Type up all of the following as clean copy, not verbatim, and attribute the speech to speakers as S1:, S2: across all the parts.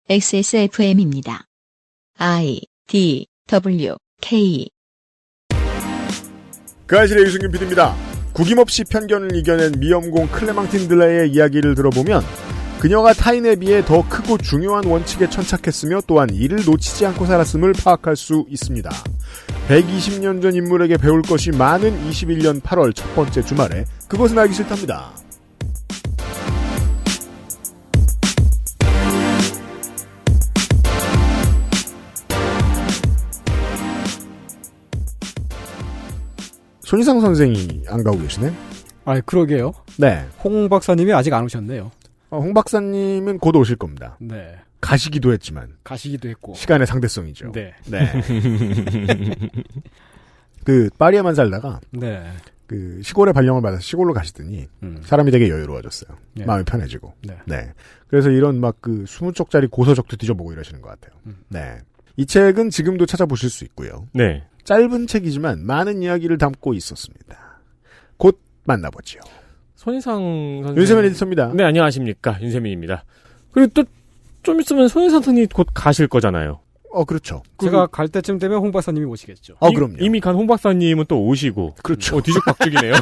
S1: XSFM입니다. I, D, W, K.
S2: 그 아실의 유승균 PD입니다. 구김없이 편견을 이겨낸 미염공 클레망틴 들레의 이야기를 들어보면 그녀가 타인에 비해 더 크고 중요한 원칙에 천착했으며 또한 이를 놓치지 않고 살았음을 파악할 수 있습니다. 120년 전 인물에게 배울 것이 많은 21년 8월 첫 번째 주말에 그것은 알기 싫답니다. 손희상 선생이 안 가고 계시네?
S3: 아, 그러게요.
S2: 네.
S3: 홍 박사님이 아직 안 오셨네요.
S2: 홍 박사님은 곧 오실 겁니다.
S3: 네.
S2: 가시기도 했지만.
S3: 가시기도 했고.
S2: 시간의 상대성이죠.
S3: 네.
S2: 네. 파리에만 살다가.
S3: 네.
S2: 시골에 발령을 받아서 시골로 가시더니. 사람이 되게 여유로워졌어요. 네. 마음이 편해지고.
S3: 네.
S2: 네. 그래서 이런 20쪽짜리 고서적도 뒤져보고 이러시는 것 같아요. 네. 이 책은 지금도 찾아보실 수 있고요.
S4: 네.
S2: 짧은 책이지만 많은 이야기를 담고 있었습니다. 곧 만나보죠.
S4: 손희상 선생.
S2: 윤세민 에디터입니다.
S4: 네, 안녕하십니까. 윤세민입니다. 그리고 또 좀 있으면 손희상 선생님이 곧 가실 거잖아요.
S2: 그렇죠.
S3: 제가 갈 때쯤 되면 홍 박사님이 오시겠죠.
S2: 그럼요.
S4: 이미 간 홍 박사님은 또 오시고.
S2: 그렇죠.
S4: 뒤죽박죽이네요.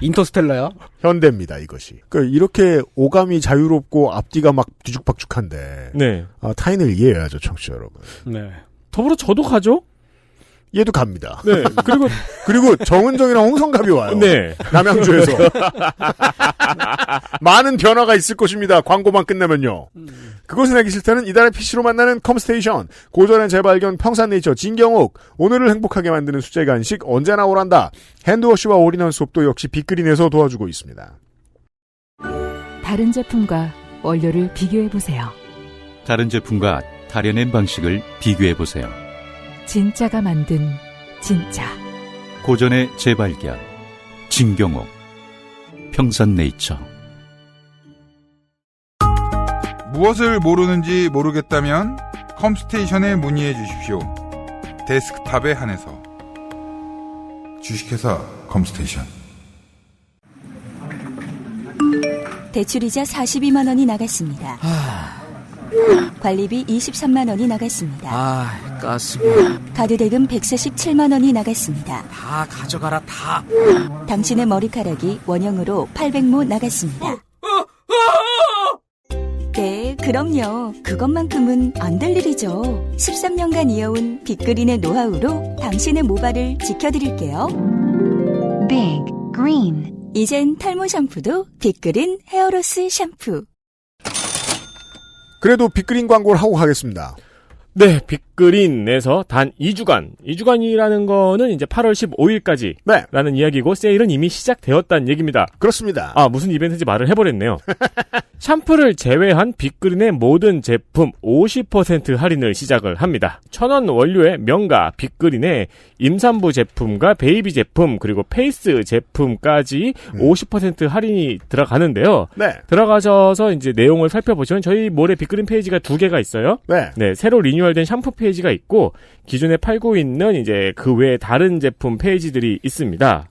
S3: 인터스텔라야?
S2: 현대입니다, 이것이. 이렇게 오감이 자유롭고 앞뒤가 막 뒤죽박죽한데.
S4: 네.
S2: 타인을 이해해야죠, 청취자 여러분.
S3: 네.
S4: 더불어 저도 가죠?
S2: 얘도 갑니다.
S4: 네.
S2: 그리고 정은정이랑 홍성갑이 와요.
S4: 네.
S2: 남양주에서. 많은 변화가 있을 것입니다. 광고만 끝내면요. 그것은 알기 싫다는 이달의 PC로 만나는 컴스테이션. 고전의 재발견 평산네이처 진경옥. 오늘을 행복하게 만드는 수제 간식 언제나 오란다. 핸드워시와 올인원 수업도 역시 빅그린에서 도와주고 있습니다.
S5: 다른 제품과 원료를 비교해보세요.
S6: 다른 제품과 다려낸 방식을 비교해보세요.
S5: 진짜가 만든 진짜.
S6: 고전의 재발견. 진경옥. 평산네이처.
S7: 무엇을 모르는지 모르겠다면 컴스테이션에 문의해 주십시오. 데스크탑에 한해서. 주식회사 컴스테이션.
S8: 대출이자 42만 원이 나갔습니다. 관리비 23만 원이 나갔습니다.
S9: 가스비.
S8: 카드 대금 147만 원이 나갔습니다.
S9: 다 가져가라, 다.
S8: 당신의 머리카락이 원형으로 800모 나갔습니다. 네, 그럼요. 그것만큼은 안 될 일이죠. 13년간 이어온 빅그린의 노하우로 당신의 모발을 지켜드릴게요.
S5: Big Green.
S8: 이젠 탈모 샴푸도 빅그린 헤어로스 샴푸.
S2: 그래도 빅그린 광고를 하고 가겠습니다.
S4: 네, 빅그린에서 단 2주간. 2주간이라는 거는 이제 8월 15일까지.
S2: 네.
S4: 라는 이야기고, 세일은 이미 시작되었다는 얘기입니다.
S2: 그렇습니다.
S4: 무슨 이벤트인지 말을 해버렸네요. 샴푸를 제외한 빅그린의 모든 제품 50% 할인을 시작을 합니다. 1,000원 원료의 명가 빅그린의 임산부 제품과 베이비 제품 그리고 페이스 제품까지 50% 할인이 들어가는데요.
S2: 네.
S4: 들어가셔서 이제 내용을 살펴보시면 저희 몰에 빅그린 페이지가 2개가 있어요.
S2: 네.
S4: 네, 새로 리뉴얼된 샴푸 페이지가 있고 기존에 팔고 있는 이제 그 외에 다른 제품 페이지들이 있습니다.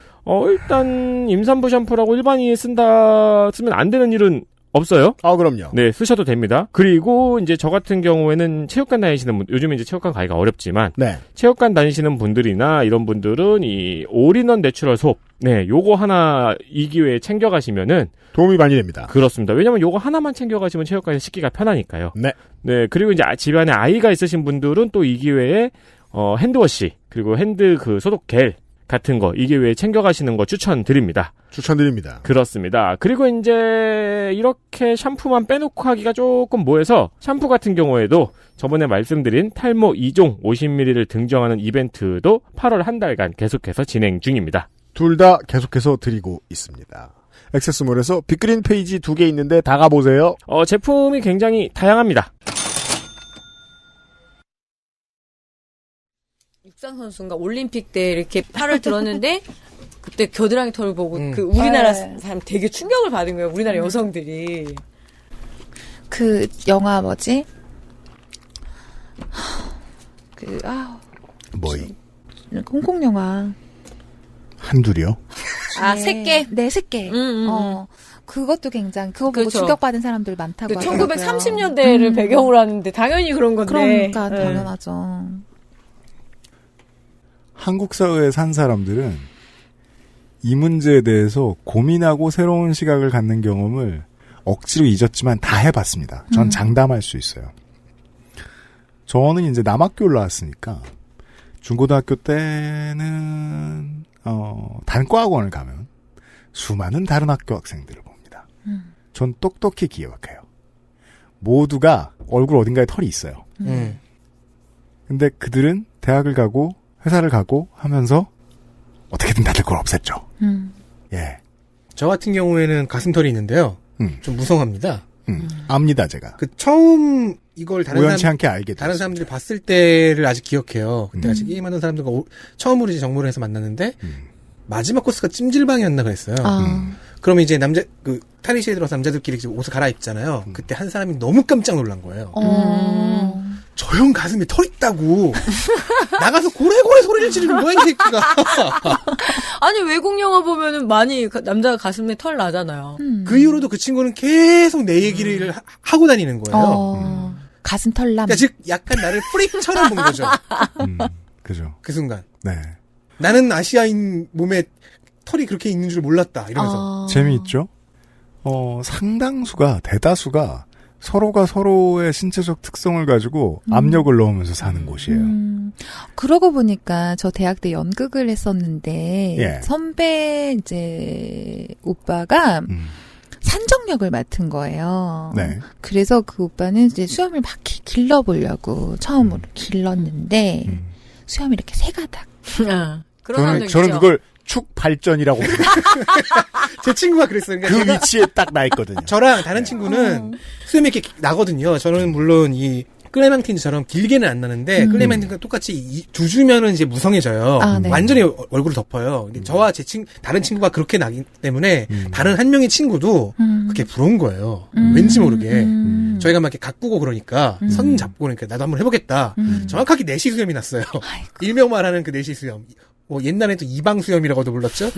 S4: 일단 임산부 샴푸라고 일반인이 쓰면 안 되는 일은 없어요.
S2: 그럼요.
S4: 네, 쓰셔도 됩니다. 그리고 이제 저 같은 경우에는 체육관 다니시는 분, 요즘에 이제 체육관 가기가 어렵지만,
S2: 네.
S4: 체육관 다니시는 분들이나 이런 분들은 이 올인원 내추럴 솝, 네, 요거 하나 이 기회에 챙겨가시면은
S2: 도움이 많이 됩니다.
S4: 그렇습니다. 왜냐면 요거 하나만 챙겨가시면 체육관에서 씻기가 편하니까요.
S2: 네.
S4: 네, 그리고 이제 집안에 아이가 있으신 분들은 또 이 기회에 핸드워시 그리고 핸드 소독 겔 같은 거 이 기회에 챙겨가시는 거 추천드립니다.
S2: 추천드립니다.
S4: 그렇습니다. 그리고 이제 이렇게 샴푸만 빼놓고 하기가 조금 뭐해서 샴푸 같은 경우에도 저번에 말씀드린 탈모 2종 50ml를 등정하는 이벤트도 8월 한 달간 계속해서 진행 중입니다.
S2: 둘 다 계속해서 드리고 있습니다. 액세스몰에서 빅그린 페이지 2개 있는데 다 가보세요.
S4: 제품이 굉장히 다양합니다.
S10: 육상 선수인가 올림픽 때 이렇게 팔을 들었는데 그때 겨드랑이 털을 보고 우리나라 사람 되게 충격을 받은 거예요. 우리나라 여성들이.
S11: 그 영화 뭐지?
S2: 뭐이?
S11: 홍콩 영화.
S2: 한둘이요?
S10: 새끼?
S11: 네, 새끼. 그것도 굉장히 그거 보고
S10: 그렇죠.
S11: 충격받은 사람들 많다고
S10: 그
S11: 하더라고요.
S10: 1930년대를 배경으로 하는데 당연히 그런 건데.
S11: 그러니까
S10: 네.
S11: 당연하죠.
S2: 한국 사회에 산 사람들은 이 문제에 대해서 고민하고 새로운 시각을 갖는 경험을 억지로 잊었지만 다 해봤습니다. 전 장담할 수 있어요. 저는 이제 남학교 올라왔으니까 중고등학교 때는 단과학원을 가면 수많은 다른 학교 학생들을 봅니다. 전 똑똑히 기억해요. 모두가 얼굴 어딘가에 털이 있어요. 근데 그들은 대학을 가고 회사를 가고 하면서 어떻게든 다들 그걸 없앴죠. 예.
S3: 저 같은 경우에는 가슴털이 있는데요. 좀 무성합니다.
S2: 압니다, 제가.
S3: 그 처음 이걸
S2: 우연치 않게 알게
S3: 다른 사람들이 봤을 때를 아직 기억해요. 그때 아직 게임하는 사람들과 처음으로 이제 정모를 해서 만났는데 마지막 코스가 찜질방이었나 그랬어요. 그러면 이제 탈의실에 들어서 남자들끼리 옷을 갈아입잖아요. 그때 한 사람이 너무 깜짝 놀란 거예요. 저 형 가슴에 털 있다고 나가서 고래고래 소리를 지르는 거야 이 새끼가.
S10: 아니 외국 영화 보면은 많이 남자가 가슴에 털 나잖아요.
S3: 그 이후로도 그 친구는 계속 내 얘기를 하고 다니는 거예요.
S11: 가슴 털남.
S3: 그러니까 즉 약간 나를 프릭처럼 본 거죠.
S2: 그죠.
S3: 그 순간.
S2: 네.
S3: 나는 아시아인 몸에 털이 그렇게 있는 줄 몰랐다 이러면서.
S2: 재미있죠? 상당수가 대다수가 서로가 서로의 신체적 특성을 가지고 압력을 넣으면서 사는 곳이에요.
S11: 그러고 보니까 저 대학 때 연극을 했었는데
S2: 예.
S11: 선배 이제 오빠가 산정역을 맡은 거예요.
S2: 네.
S11: 그래서 그 오빠는 이제 수염을 막 길러보려고 처음으로 길렀는데 수염이 이렇게 세 가닥.
S10: 그런
S2: 저는 그걸 축 발전이라고
S3: 제 친구가 그랬어요. 그러니까
S2: 그 위치에 딱 나 있거든요.
S3: 저랑 다른 친구는 수염이 이렇게 나거든요. 저는 물론 이 클레망틴처럼 길게는 안 나는데 클레망틴과 똑같이 두 주면은 이제 무성해져요.
S11: 네.
S3: 완전히 얼굴을 덮어요. 근데 저와 다른 친구가 그렇게 나기 때문에 다른 한 명의 친구도 그게 부러운 거예요. 왠지 모르게. 저희가 막 이렇게 가꾸고 그러니까 선 잡고 그러니까 나도 한번 해보겠다. 정확하게 내시 수염이 났어요. 일명 말하는 그 내시 수염. 옛날에 또 이방 수염이라고도 불렀죠.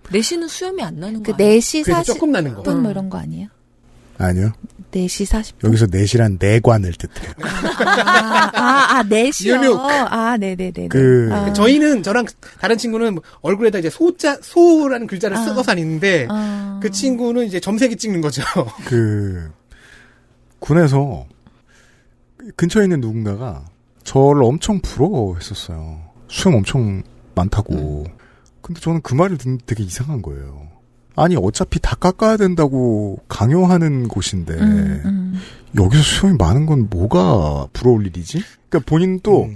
S10: 내시는 수염이 안 나는
S11: 그
S10: 거 아니에요?
S11: 4시
S3: 그래도
S11: 40분
S3: 조금 나는 거.
S11: 뭐 이런 거 아니에요?
S2: 아니요.
S11: 4시 40분.
S2: 여기서 내시란 내관을 뜻해요.
S11: 4시요.
S3: 유혹.
S11: 네네네.
S3: 저희는 저랑 다른 친구는 얼굴에다 이제 소라는 글자를 써서 다니는데 그 친구는 이제 점색이 찍는 거죠.
S2: 군에서 근처에 있는 누군가가 저를 엄청 부러워했었어요. 수염 엄청 많다고. 근데 저는 그 말을 듣는데 되게 이상한 거예요. 아니 어차피 다 깎아야 된다고 강요하는 곳인데 여기서 수염이 많은 건 뭐가 부러울 일이지? 그러니까 본인도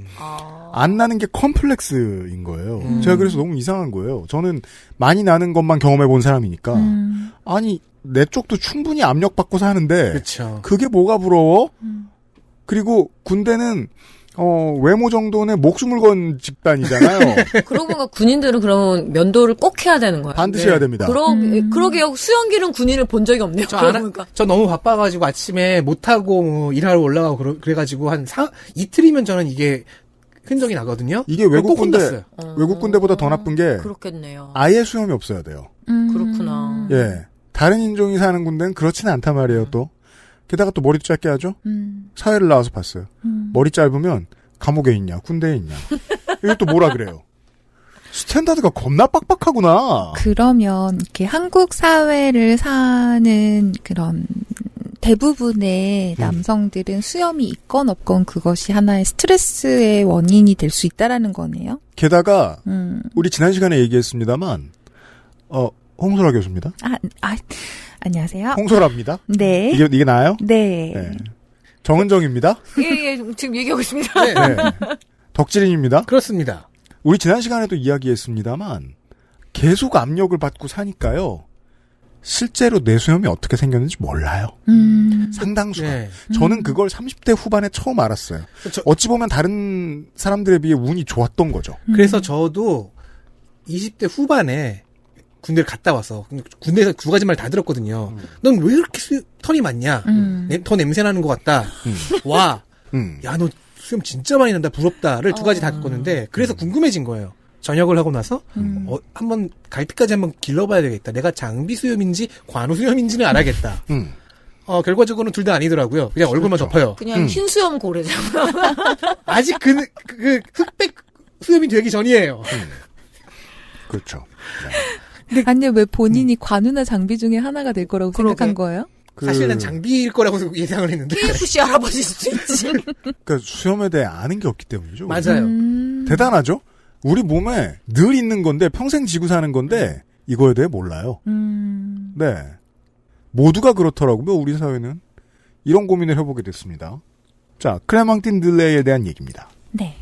S2: 안 나는 게 컴플렉스인 거예요. 제가 그래서 너무 이상한 거예요. 저는 많이 나는 것만 경험해 본 사람이니까 아니 내 쪽도 충분히 압력받고 사는데
S3: 그쵸.
S2: 그게 뭐가 부러워? 그리고 군대는 외모 정도는 목숨을 건 집단이잖아요.
S10: 그러고 보니까 군인들은 그러면 면도를 꼭 해야 되는 거예요.
S2: 반드시 해야 됩니다.
S10: 그러게요. 수염 기른 군인을 본 적이 없네요.
S3: 저 너무 바빠가지고 아침에 못하고 일하러 올라가고 그래가지고 이틀이면 저는 이게 흔적이 나거든요.
S2: 이게 외국 군대보다 더 나쁜 게
S10: 그렇겠네요.
S2: 아예 수염이 없어야 돼요.
S10: 그렇구나.
S2: 예. 다른 인종이 사는 군대는 그렇지는 않단 말이에요, 또. 게다가 또 머리도 짧게 하죠? 사회를 나와서 봤어요. 머리 짧으면 감옥에 있냐, 군대에 있냐. 이것도 뭐라 그래요? 스탠다드가 겁나 빡빡하구나.
S11: 그러면 이렇게 한국 사회를 사는 그런 대부분의 남성들은 수염이 있건 없건 그것이 하나의 스트레스의 원인이 될 수 있다라는 거네요.
S2: 게다가 우리 지난 시간에 얘기했습니다만 홍소라 교수입니다.
S11: 안녕하세요.
S2: 홍소라입니다.
S11: 네.
S2: 이게 나아요?
S11: 네.
S2: 정은정입니다.
S10: 예, 지금 얘기하고 있습니다.
S2: 네. 덕질인입니다.
S3: 그렇습니다.
S2: 우리 지난 시간에도 이야기했습니다만 계속 압력을 받고 사니까요. 실제로 내 수염이 어떻게 생겼는지 몰라요. 상당수가.
S3: 네.
S2: 저는 그걸 30대 후반에 처음 알았어요. 어찌 보면 다른 사람들에 비해 운이 좋았던 거죠.
S3: 그래서 저도 20대 후반에 군대를 갔다 와서 군대에서 두 가지 말 다 들었거든요. 넌 왜 이렇게 털이 많냐? 더 냄새 나는 것 같다. 와, 야 너 수염 진짜 많이 난다. 부럽다를 두 가지 다 듣었는데 그래서 궁금해진 거예요. 전역을 하고 나서 한번 갈피까지 한번 길러봐야 되겠다. 내가 장비 수염인지 관우 수염인지는 알아야겠다. 결과적으로는 둘 다 아니더라고요. 그냥 얼굴만 덮어요.
S10: 그냥 흰 수염 고래잖아요.
S3: 아직 그 흑백 수염이 되기 전이에요.
S2: 그렇죠.
S11: 아니 왜 본인이 관우나 장비 중에 하나가 될 거라고 생각한 거예요?
S3: 사실은 장비일 거라고 예상을 했는데.
S10: KFC 할아버지일 수도 있지.
S2: 그러니까 수염에 대해 아는 게 없기 때문이죠.
S3: 맞아요.
S2: 대단하죠? 우리 몸에 늘 있는 건데 평생 지고 사는 건데 이거에 대해 몰라요. 네. 모두가 그렇더라고요. 우리 사회는. 이런 고민을 해보게 됐습니다. 자, 클레망틴 들레에 대한 얘기입니다.
S11: 네.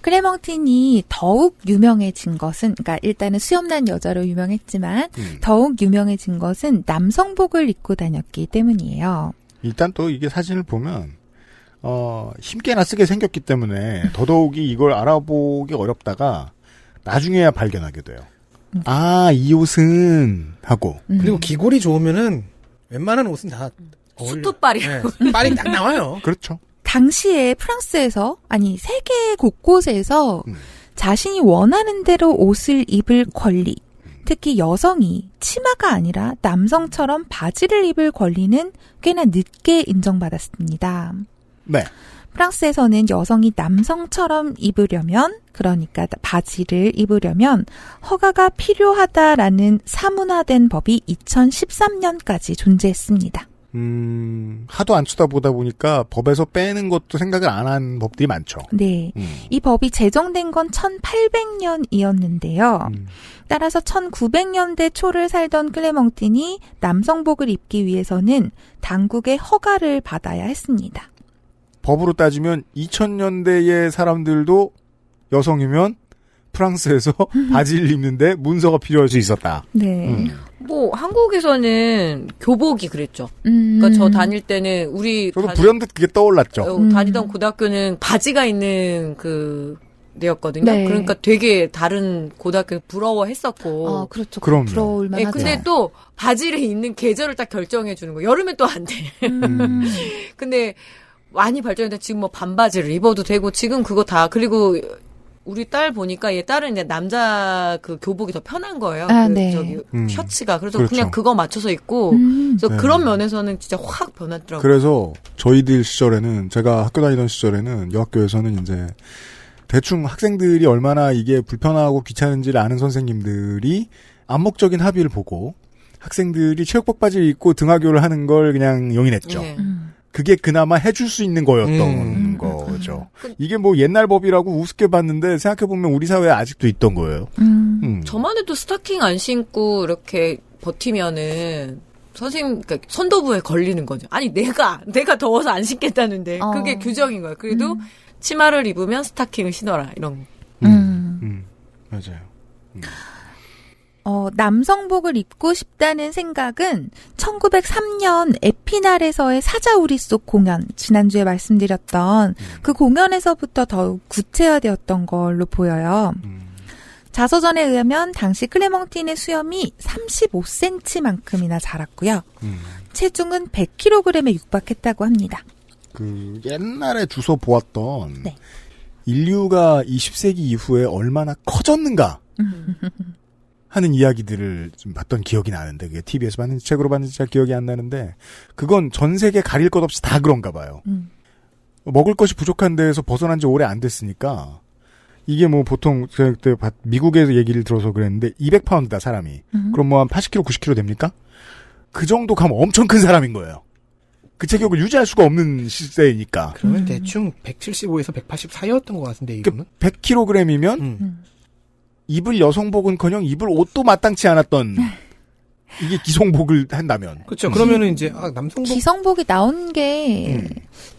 S11: 클레망틴이 더욱 유명해진 것은, 그러니까 일단은 수염난 여자로 유명했지만 더욱 유명해진 것은 남성복을 입고 다녔기 때문이에요.
S2: 일단 또 이게 사진을 보면 힘께나 쓰게 생겼기 때문에 더더욱이 이걸 알아보기 어렵다가 나중에야 발견하게 돼요. 아, 이 옷은 하고.
S3: 그리고 기골이 좋으면은 웬만한 옷은 다
S10: 수트빨이요.
S3: 네, 빨이 딱 나와요.
S2: 그렇죠.
S11: 당시에 프랑스에서, 아니 세계 곳곳에서 자신이 원하는 대로 옷을 입을 권리, 특히 여성이 치마가 아니라 남성처럼 바지를 입을 권리는 꽤나 늦게 인정받았습니다.
S2: 네.
S11: 프랑스에서는 여성이 남성처럼 입으려면, 그러니까 바지를 입으려면 허가가 필요하다라는 사문화된 법이 2013년까지 존재했습니다.
S2: 하도 안 쳐다보다 보니까 법에서 빼는 것도 생각을 안 한 법들이 많죠.
S11: 네. 이 법이 제정된 건 1800년이었는데요. 따라서 1900년대 초를 살던 클레망틴이 남성복을 입기 위해서는 당국의 허가를 받아야 했습니다.
S2: 법으로 따지면 2000년대의 사람들도 여성이면 프랑스에서 바지를 입는데 문서가 필요할 수 있었다.
S11: 네.
S10: 뭐 한국에서는 교복이 그랬죠. 그러니까 저 다닐 때는
S2: 저도 불현듯 그게 떠올랐죠.
S10: 다니던 고등학교는 바지가 있는 데였거든요.
S11: 네.
S10: 그러니까 되게 다른 고등학교 부러워했었고.
S11: 그렇죠.
S2: 그럼요.
S11: 부러울 만하죠.
S10: 네, 근데 또 바지를 입는 계절을 딱 결정해 주는 거. 여름엔 또 안 돼. 근데 많이 발전했는데 지금 뭐 반바지를 입어도 되고 지금 그거 다 그리고 우리 딸 보니까 얘 딸은 이제 남자 교복이 더 편한 거예요.
S11: 네.
S10: 셔츠가. 그래서
S2: 그렇죠.
S10: 그냥 그거 맞춰서 입고. 그래서
S2: 네.
S10: 그런 면에서는 진짜 확 변했더라고요.
S2: 그래서 저희들 시절에는, 제가 학교 다니던 시절에는 여학교에서는 이제 대충 학생들이 얼마나 이게 불편하고 귀찮은지를 아는 선생님들이 암묵적인 합의를 보고 학생들이 체육복 바지를 입고 등하교를 하는 걸 그냥 용인했죠.
S10: 네.
S2: 그게 그나마 해줄 수 있는 거였던 거죠. 이게 뭐 옛날 법이라고 우습게 봤는데 생각해보면 우리 사회에 아직도 있던 거예요.
S10: 저만 해도 스타킹 안 신고 이렇게 버티면은 선생님, 그러니까 선도부에 걸리는 거죠. 아니, 내가 더워서 안 신겠다는데. 그게 규정인 거예요. 그래도 치마를 입으면 스타킹을 신어라. 이런.
S2: 맞아요.
S11: 남성복을 입고 싶다는 생각은 1903년 에피날에서의 사자우리 속 공연, 지난주에 말씀드렸던 그 공연에서부터 더욱 구체화되었던 걸로 보여요. 자서전에 의하면 당시 클레망틴의 수염이 35cm만큼이나 자랐고요. 체중은 100kg에 육박했다고 합니다.
S2: 옛날에 주워 보았던 인류가 20세기 이후에 얼마나 커졌는가 하는 이야기들을 좀 봤던 기억이 나는데, 그게 TV에서 봤는지 책으로 봤는지 잘 기억이 안 나는데, 그건 전 세계 가릴 것 없이 다 그런가 봐요. 먹을 것이 부족한 데에서 벗어난 지 오래 안 됐으니까, 이게 뭐 보통, 제가 그때 미국에서 얘기를 들어서 그랬는데, 200파운드다, 사람이. 그럼 뭐 한 80kg, 90kg 됩니까? 그 정도 가면 엄청 큰 사람인 거예요. 그 체격을 유지할 수가 없는 시대이니까.
S3: 그러면 대충 175에서 184였던 것 같은데, 이거는?
S2: 100kg이면, 입을 여성복은커녕 입을 옷도 마땅치 않았던 이게 기성복을 한다면.
S3: 그렇죠. 그러면은 이제 남성복
S11: 기성복이 나온 게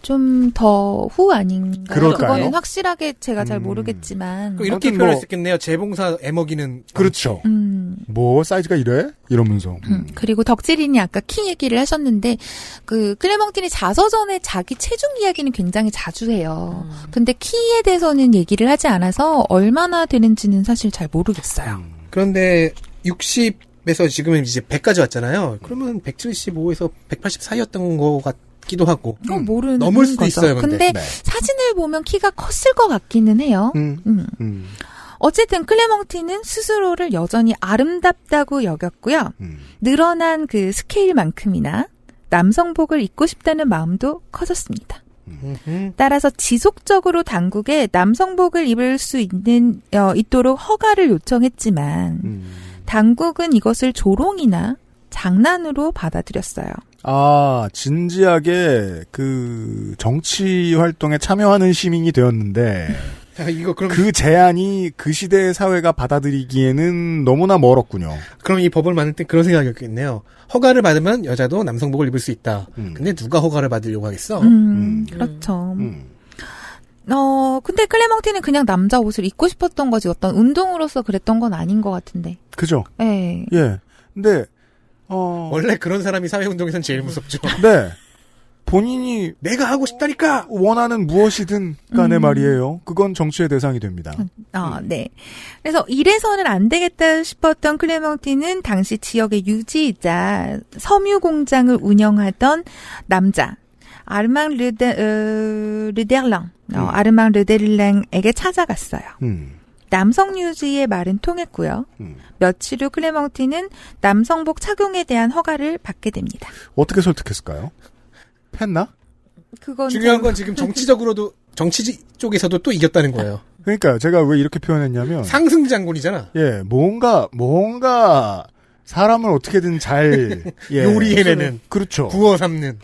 S11: 좀 더 후 아닌가요?
S2: 그럴까요?
S11: 그거는 확실하게 제가 잘 모르겠지만
S3: 이렇게 표현할 수 있겠네요. 재봉사 애먹이는.
S2: 그렇죠. 뭐 사이즈가 이래? 이러면서.
S11: 그리고 덕질인이 아까 키 얘기를 하셨는데 클레망틴이 자서전에 자기 체중 이야기는 굉장히 자주 해요. 근데 키에 대해서는 얘기를 하지 않아서 얼마나 되는지는 사실 잘 모르겠어요.
S3: 그런데 60에서 지금은 이제 100까지 왔잖아요. 그러면 175에서 184였던 것 같기도 하고.
S11: 모르는
S3: 넘을 수도
S11: 거죠.
S3: 있어요. 근데
S11: 사진을 보면 키가 컸을 것 같기는 해요. 어쨌든 클레멍티는 스스로를 여전히 아름답다고 여겼고요. 늘어난 그 스케일만큼이나 남성복을 입고 싶다는 마음도 커졌습니다. 따라서 지속적으로 당국에 남성복을 입을 수 있도록 허가를 요청했지만 당국은 이것을 조롱이나 장난으로 받아들였어요.
S2: 아, 진지하게 그 정치 활동에 참여하는 시민이 되었는데
S3: 이거 그럼
S2: 그 제안이 그 시대의 사회가 받아들이기에는 너무나 멀었군요.
S3: 그럼 이 법을 만들 때 그런 생각이었겠네요. 허가를 받으면 여자도 남성복을 입을 수 있다. 근데 누가 허가를 받으려고 하겠어?
S11: 그렇죠. 근데 클레멍티는 그냥 남자 옷을 입고 싶었던 거지 어떤 운동으로서 그랬던 건 아닌 것 같은데.
S2: 그죠?
S11: 네.
S2: 예. 근데
S3: 원래 그런 사람이 사회운동에선 제일 무섭죠.
S2: 네. 본인이
S3: 내가 하고 싶다니까
S2: 원하는 무엇이든 간에 말이에요. 그건 정치의 대상이 됩니다.
S11: 네. 그래서 이래서는 안 되겠다 싶었던 클레멍티는 당시 지역의 유지이자 섬유 공장을 운영하던 남자 아르망 르데르랑 아르망 르데르랑에게 찾아갔어요. 남성 유지의 말은 통했고요. 며칠 후 클레멍티는 남성복 착용에 대한 허가를 받게 됩니다.
S2: 어떻게 설득했을까요? 팼나?
S11: 그건
S3: 중요한 건 지금 정치적으로도 정치 쪽에서도 또 이겼다는 거예요.
S2: 그러니까 제가 왜 이렇게 표현했냐면
S3: 상승 장군이잖아.
S2: 예, 뭔가 사람을 어떻게든 잘
S3: 요리해내는
S2: 그렇죠.
S3: 구워 삶는.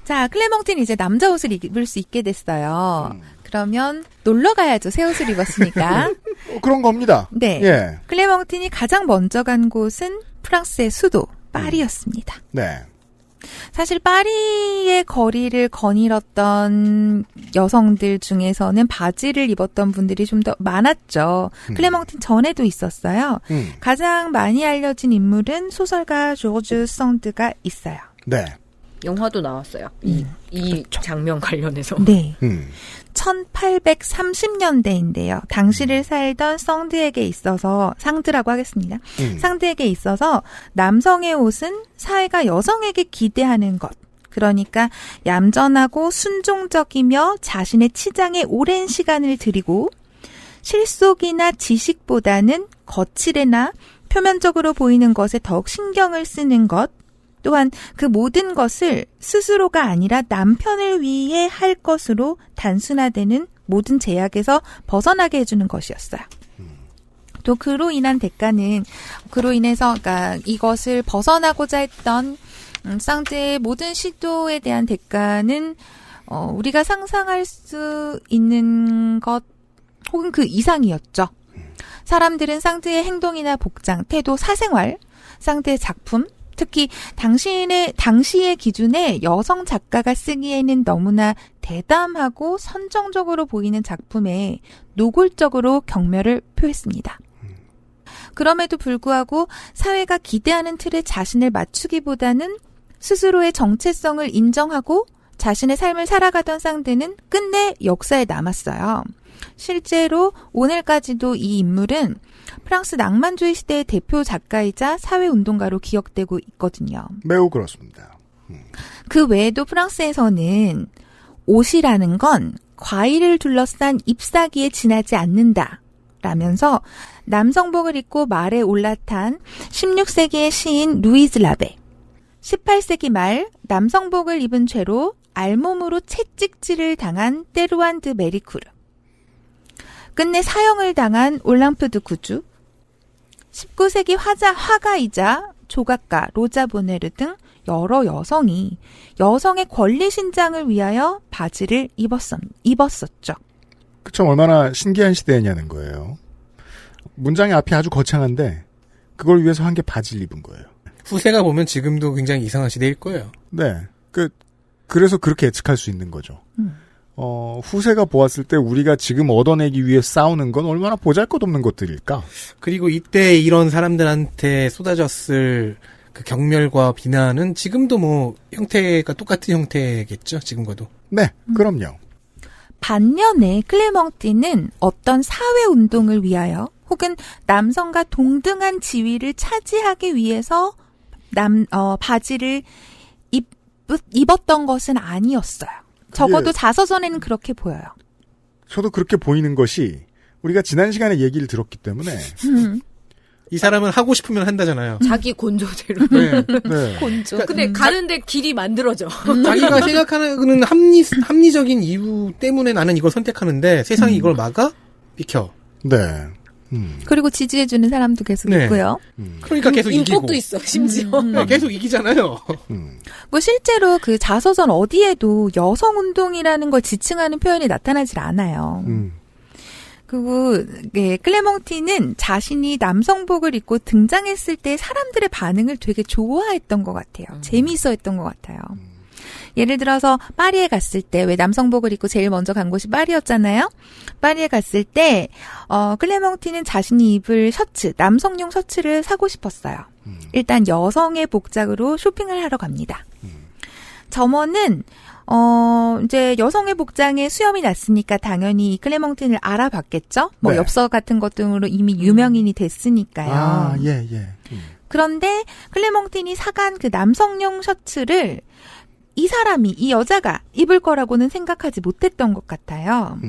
S11: 자, 클레멍티는 이제 남자 옷을 입을 수 있게 됐어요. 그러면 놀러 가야죠. 새 옷을 입었으니까.
S2: 그런 겁니다.
S11: 네.
S2: 예.
S11: 클레멍틴이 가장 먼저 간 곳은 프랑스의 수도 파리였습니다.
S2: 네.
S11: 사실 파리의 거리를 거닐었던 여성들 중에서는 바지를 입었던 분들이 좀 더 많았죠. 클레멍틴 전에도 있었어요. 가장 많이 알려진 인물은 소설가 조르주 상드가 있어요.
S2: 네.
S10: 영화도 나왔어요. 이 장면 관련해서.
S11: 네. 1830년대인데요. 당시를 살던 상드에게 있어서, 상드라고 하겠습니다. 상드에게 있어서 남성의 옷은 사회가 여성에게 기대하는 것. 그러니까 얌전하고 순종적이며 자신의 치장에 오랜 시간을 들이고 실속이나 지식보다는 거칠애나 표면적으로 보이는 것에 더욱 신경을 쓰는 것. 또한 그 모든 것을 스스로가 아니라 남편을 위해 할 것으로 단순화되는 모든 제약에서 벗어나게 해주는 것이었어요. 또 그로 인해서 그러니까 이것을 벗어나고자 했던 상드의 모든 시도에 대한 대가는 우리가 상상할 수 있는 것 혹은 그 이상이었죠. 사람들은 상드의 행동이나 복장, 태도, 사생활, 상드의 작품, 특히 당시의 기준에 여성 작가가 쓰기에는 너무나 대담하고 선정적으로 보이는 작품에 노골적으로 경멸을 표했습니다. 그럼에도 불구하고 사회가 기대하는 틀에 자신을 맞추기보다는 스스로의 정체성을 인정하고 자신의 삶을 살아가던 상드는 끝내 역사에 남았어요. 실제로 오늘까지도 이 인물은 프랑스 낭만주의 시대의 대표 작가이자 사회운동가로 기억되고 있거든요.
S2: 매우 그렇습니다.
S11: 그 외에도 프랑스에서는 옷이라는 건 과일을 둘러싼 잎사귀에 지나지 않는다 라면서 남성복을 입고 말에 올라탄 16세기의 시인 루이즈 라베, 18세기 말 남성복을 입은 죄로 알몸으로 채찍질을 당한 테루안 드 메리쿠르, 끝내 사형을 당한 올랑프 드 구주, 19세기 화가이자 조각가 로자 보네르 등 여러 여성이 여성의 권리 신장을 위하여 바지를 입었었죠.
S2: 그쵸, 얼마나 신기한 시대냐는 거예요. 문장의 앞이 아주 거창한데 그걸 위해서 한 게 바지를 입은 거예요.
S3: 후세가 보면 지금도 굉장히 이상한 시대일 거예요.
S2: 네. 그래서 그렇게 예측할 수 있는 거죠. 후세가 보았을 때 우리가 지금 얻어내기 위해 싸우는 건 얼마나 보잘것없는 것들일까?
S3: 그리고 이때 이런 사람들한테 쏟아졌을 그 경멸과 비난은 지금도 뭐 형태가 똑같은 형태겠죠, 지금과도.
S2: 네, 그럼요.
S11: 반면에 클레멍티는 어떤 사회운동을 위하여 혹은 남성과 동등한 지위를 차지하기 위해서 바지를 입었던 것은 아니었어요. 적어도 자서전에는 그렇게 보여요.
S2: 저도 그렇게 보이는 것이 우리가 지난 시간에 얘기를 들었기 때문에
S3: 이 사람은 하고 싶으면 한다잖아요.
S10: 자기 곤조대로.
S3: 네.
S2: 네.
S11: 곤조.
S10: 근데 가는데 길이 만들어져.
S3: 자기가 생각하는 합리적인 이유 때문에 나는 이걸 선택하는데 세상이 이걸 막아? 비켜.
S2: 네.
S11: 그리고 지지해주는 사람도 계속
S3: 네.
S11: 있고요.
S3: 그러니까 계속 이기고.
S10: 인복도 있어, 심지어.
S3: 네, 계속 이기잖아요.
S11: 뭐 실제로 그 자서전 어디에도 여성 운동이라는 걸 지칭하는 표현이 나타나질 않아요. 그리고 클레몽티는 자신이 남성복을 입고 등장했을 때 사람들의 반응을 되게 좋아했던 것 같아요. 재미있어했던 것 같아요. 예를 들어서 파리에 갔을 때 왜 남성복을 입고 제일 먼저 간 곳이 파리였잖아요. 파리에 갔을 때 클레몽티는 자신이 입을 셔츠, 남성용 셔츠를 사고 싶었어요. 일단 여성의 복장으로 쇼핑을 하러 갑니다. 점원은 이제 여성의 복장에 수염이 났으니까 당연히 클레몽틴을 알아봤겠죠? 뭐
S2: 네.
S11: 엽서 같은 것 등으로 이미 유명인이 됐으니까요.
S2: 아, 예, 예.
S11: 그런데 클레몽틴이 사간 그 남성용 셔츠를 이 여자가 입을 거라고는 생각하지 못했던 것 같아요.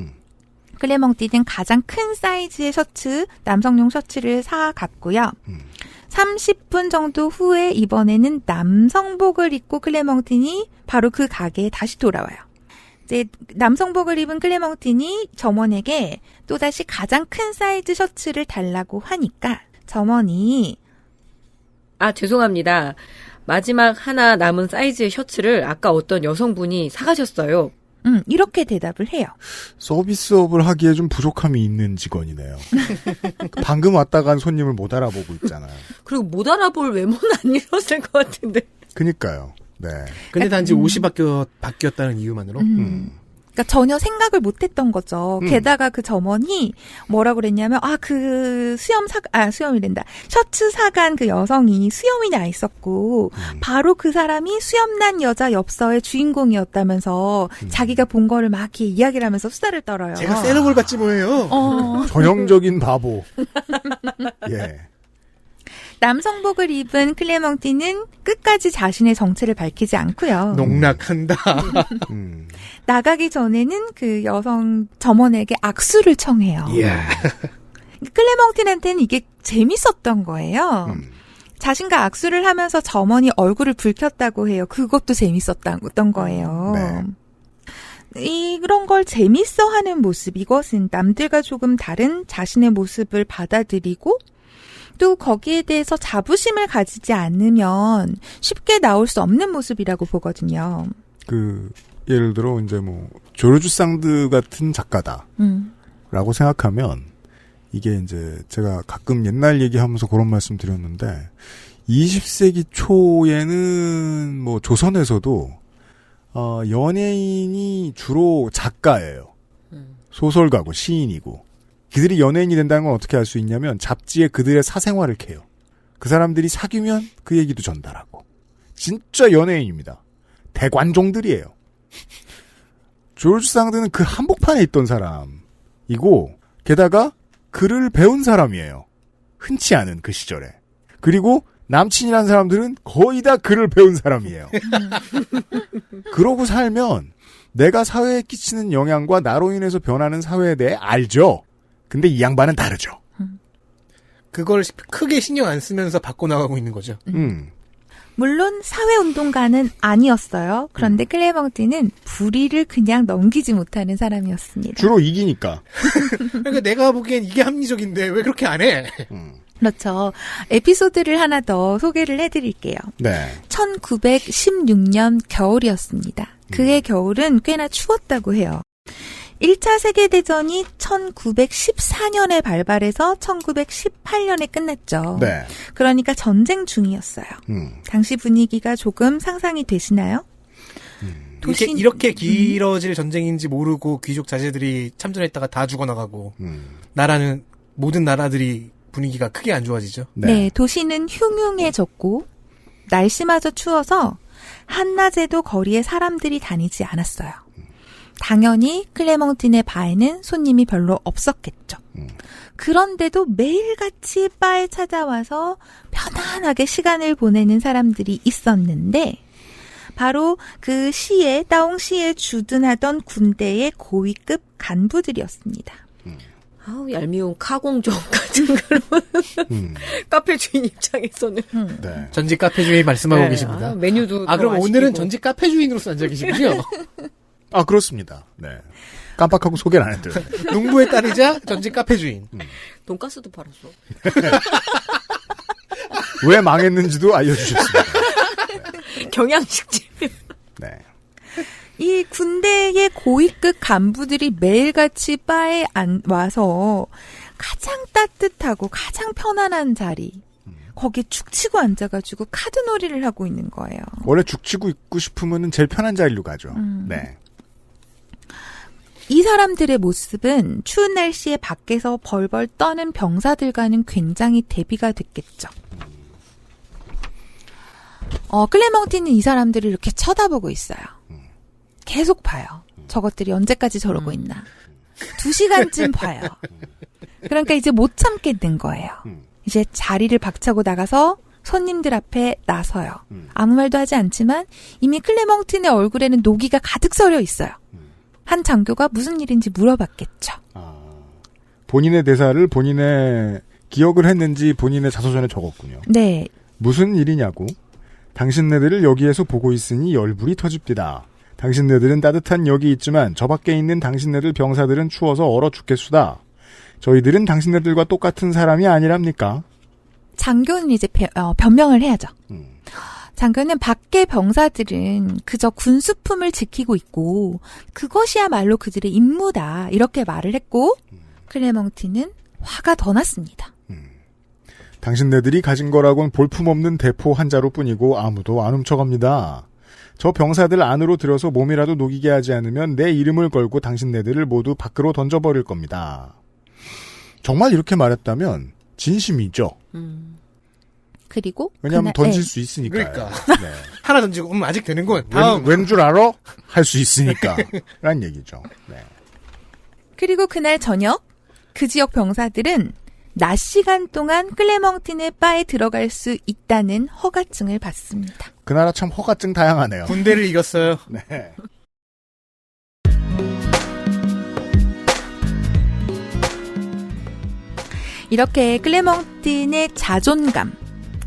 S11: 클레몽틴은 가장 큰 사이즈의 남성용 셔츠를 사갔고요. 30분 정도 후에 이번에는 남성복을 입고 클레몽틴이 바로 그 가게에 다시 돌아와요. 이제 남성복을 입은 클레몽틴이 점원에게 또다시 가장 큰 사이즈 셔츠를 달라고 하니까 점원이
S10: 죄송합니다. 마지막 하나 남은 사이즈의 셔츠를 아까 어떤 여성분이 사가셨어요.
S11: 이렇게 대답을 해요.
S2: 서비스업을 하기에 좀 부족함이 있는 직원이네요. 방금 왔다 간 손님을 못 알아보고 있잖아요.
S10: 그리고 못 알아볼 외모는 안 이뤘을 것 같은데.
S2: 그니까요. 네.
S3: 근데 단지 옷이 바뀌었다는 이유만으로?
S11: 그러니까 전혀 생각을 못했던 거죠. 게다가 그 점원이 뭐라고 그랬냐면 수염이란다. 셔츠 사간 그 여성이 수염이 나 있었고 바로 그 사람이 수염난 여자 엽서의 주인공이었다면서 자기가 본 거를 막 이렇게 이야기를 하면서 수다를 떨어요.
S3: 제가 세르볼 같지 뭐예요.
S2: 전형적인 바보. 예.
S11: 남성복을 입은 클레몽티는 끝까지 자신의 정체를 밝히지 않고요.
S3: 농락한다.
S11: 나가기 전에는 그 여성 점원에게 악수를 청해요. 클레몽틴한테는 이게 재밌었던 거예요. 자신과 악수를 하면서 점원이 얼굴을 붉혔다고 해요. 그것도 재밌었던 거예요. 이런 걸 재밌어하는 모습, 이것은 남들과 조금 다른 자신의 모습을 받아들이고 또 거기에 대해서 자부심을 가지지 않으면 쉽게 나올 수 없는 모습이라고 보거든요.
S2: 예를 들어 이제 조르주 상드 같은 작가다. 라고 생각하면 이게 이제 제가 가끔 옛날 얘기하면서 그런 말씀 드렸는데 20세기 초에는 조선에서도 연예인이 주로 작가예요. 소설가고 시인이고. 그들이 연예인이 된다는 건 어떻게 알 수 있냐면 잡지에 그들의 사생활을 캐요. 그 사람들이 사귀면 그 얘기도 전달하고. 진짜 연예인입니다. 대관종들이에요. 조르주 상드는 그 한복판에 있던 사람이고 게다가 글을 배운 사람이에요. 흔치 않은 그 시절에. 그리고 남친이라는 사람들은 거의 다 글을 배운 사람이에요. 그러고 살면 내가 사회에 끼치는 영향과 나로 인해서 변하는 사회에 대해 알죠. 근데 이 양반은 다르죠.
S3: 그걸 크게 신경 안 쓰면서 바꿔나가고 있는 거죠.
S11: 물론 사회운동가는 아니었어요. 그런데 클레몽틴은 불의를 그냥 넘기지 못하는 사람이었습니다.
S2: 주로 이기니까.
S3: 그러니까 내가 보기엔 이게 합리적인데 왜 그렇게 안 해?
S11: 그렇죠. 에피소드를 하나 더 소개를 해드릴게요.
S2: 네.
S11: 1916년 겨울이었습니다. 그해 겨울은 꽤나 추웠다고 해요. 1차 세계대전이 1914년에 발발해서 1918년에 끝났죠.
S2: 네.
S11: 그러니까 전쟁 중이었어요. 당시 분위기가 조금 상상이 되시나요?
S3: 이렇게 길어질 전쟁인지 모르고 귀족 자제들이 참전했다가 다 죽어나가고 모든 나라들이 분위기가 크게 안 좋아지죠.
S11: 네, 도시는 흉흉해졌고 날씨마저 추워서 한낮에도 거리에 사람들이 다니지 않았어요. 당연히 클레몽틴의 바에는 손님이 별로 없었겠죠. 그런데도 매일같이 바에 찾아와서 편안하게 시간을 보내는 사람들이 있었는데 바로 그 따옹시에 주둔하던 군대의 고위급 간부들이었습니다.
S10: 아우, 얄미운 카공종 같은 그런 카페 주인 입장에서는.
S2: 네.
S3: 전직 카페 주인 말씀하고
S10: 네.
S3: 계십니다.
S10: 아, 메뉴도.
S3: 그럼 오늘은 전직 카페 주인으로서 앉아 계시군요.
S2: 그렇습니다. 네. 깜빡하고 소개를 안 했더라고요.
S3: 농부의 딸이자 전직 카페 주인.
S10: 돈가스도 팔았어.
S2: 왜 망했는지도 알려주셨습니다. 네.
S10: 경양식집.
S2: 네.
S11: 이 군대의 고위급 간부들이 매일같이 바에 와서 가장 따뜻하고 가장 편안한 자리, 거기에 죽치고 앉아가지고 카드놀이를 하고 있는 거예요.
S2: 원래 죽치고 있고 싶으면 제일 편한 자리로 가죠. 네.
S11: 이 사람들의 모습은 추운 날씨에 밖에서 벌벌 떠는 병사들과는 굉장히 대비가 됐겠죠. 클레몽티는 이 사람들을 이렇게 쳐다보고 있어요. 계속 봐요. 저것들이 언제까지 저러고 있나. 2시간쯤 봐요. 그러니까 이제 못 참겠는 거예요. 이제 자리를 박차고 나가서 손님들 앞에 나서요. 아무 말도 하지 않지만 이미 클레몽틴의 얼굴에는 노기가 가득 서려 있어요. 한 장교가 무슨 일인지 물어봤겠죠.
S2: 본인의 대사를 본인의 기억을 했는지 본인의 자서전에 적었군요.
S11: 네.
S2: 무슨 일이냐고. 당신네들을 여기에서 보고 있으니 열불이 터집디다. 당신네들은 따뜻한 역이 있지만 저 밖에 있는 당신네들 병사들은 추워서 얼어 죽겠수다. 저희들은 당신네들과 똑같은 사람이 아니랍니까?
S11: 장교는 이제 변명을 해야죠. 장교는 밖의 병사들은 그저 군수품을 지키고 있고 그것이야말로 그들의 임무다 이렇게 말을 했고 클레몽티는 화가 더 났습니다.
S2: 당신네들이 가진 거라곤 볼품없는 대포 한 자루뿐이고 아무도 안 훔쳐갑니다. 저 병사들 안으로 들여서 몸이라도 녹이게 하지 않으면 내 이름을 걸고 당신네들을 모두 밖으로 던져버릴 겁니다. 정말 이렇게 말했다면 진심이죠.
S11: 그리고
S2: 왜냐하면 던질 수 있으니까요.
S3: 그러니까.
S2: 네.
S3: 하나 던지고 아직 되는군. 다음.
S2: 왠 줄 알아? 할 수 있으니까. 라는 얘기죠. 네.
S11: 그리고 그날 저녁 그 지역 병사들은 낮 시간 동안 클레몽틴의 바에 들어갈 수 있다는 허가증을 받습니다.
S2: 그 나라 참 허가증 다양하네요.
S3: 군대를 이겼어요.
S2: 네.
S11: 이렇게 클레몽틴의 자존감,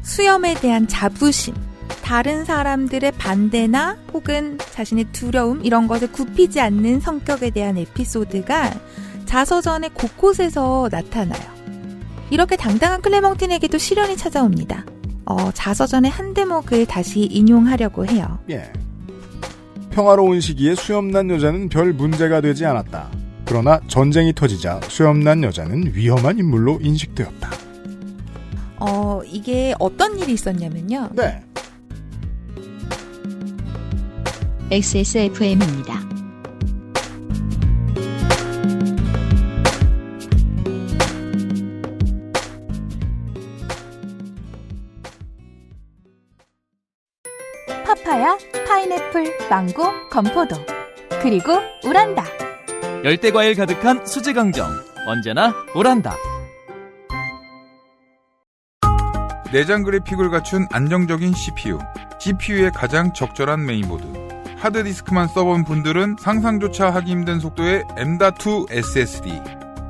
S11: 수염에 대한 자부심, 다른 사람들의 반대나 혹은 자신의 두려움 이런 것에 굽히지 않는 성격에 대한 에피소드가 자서전의 곳곳에서 나타나요. 이렇게 당당한 클레몽틴에게도 시련이 찾아옵니다. 자서전의 한 대목을 다시 인용하려고 해요.
S2: 예. 평화로운 시기에 수염난 여자는 별 문제가 되지 않았다. 그러나 전쟁이 터지자 수염난 여자는 위험한 인물로 인식되었다.
S11: 이게 어떤 일이 있었냐면요.
S2: 네.
S1: XSFM입니다.
S8: 파파야, 파인애플, 망고, 건포도 그리고 우란다.
S9: 열대과일 가득한 수제강정 언제나 오란다.
S7: 내장 그래픽을 갖춘 안정적인 CPU, GPU의 가장 적절한 메인보드, 하드디스크만 써본 분들은 상상조차 하기 힘든 속도의 M.2 SSD,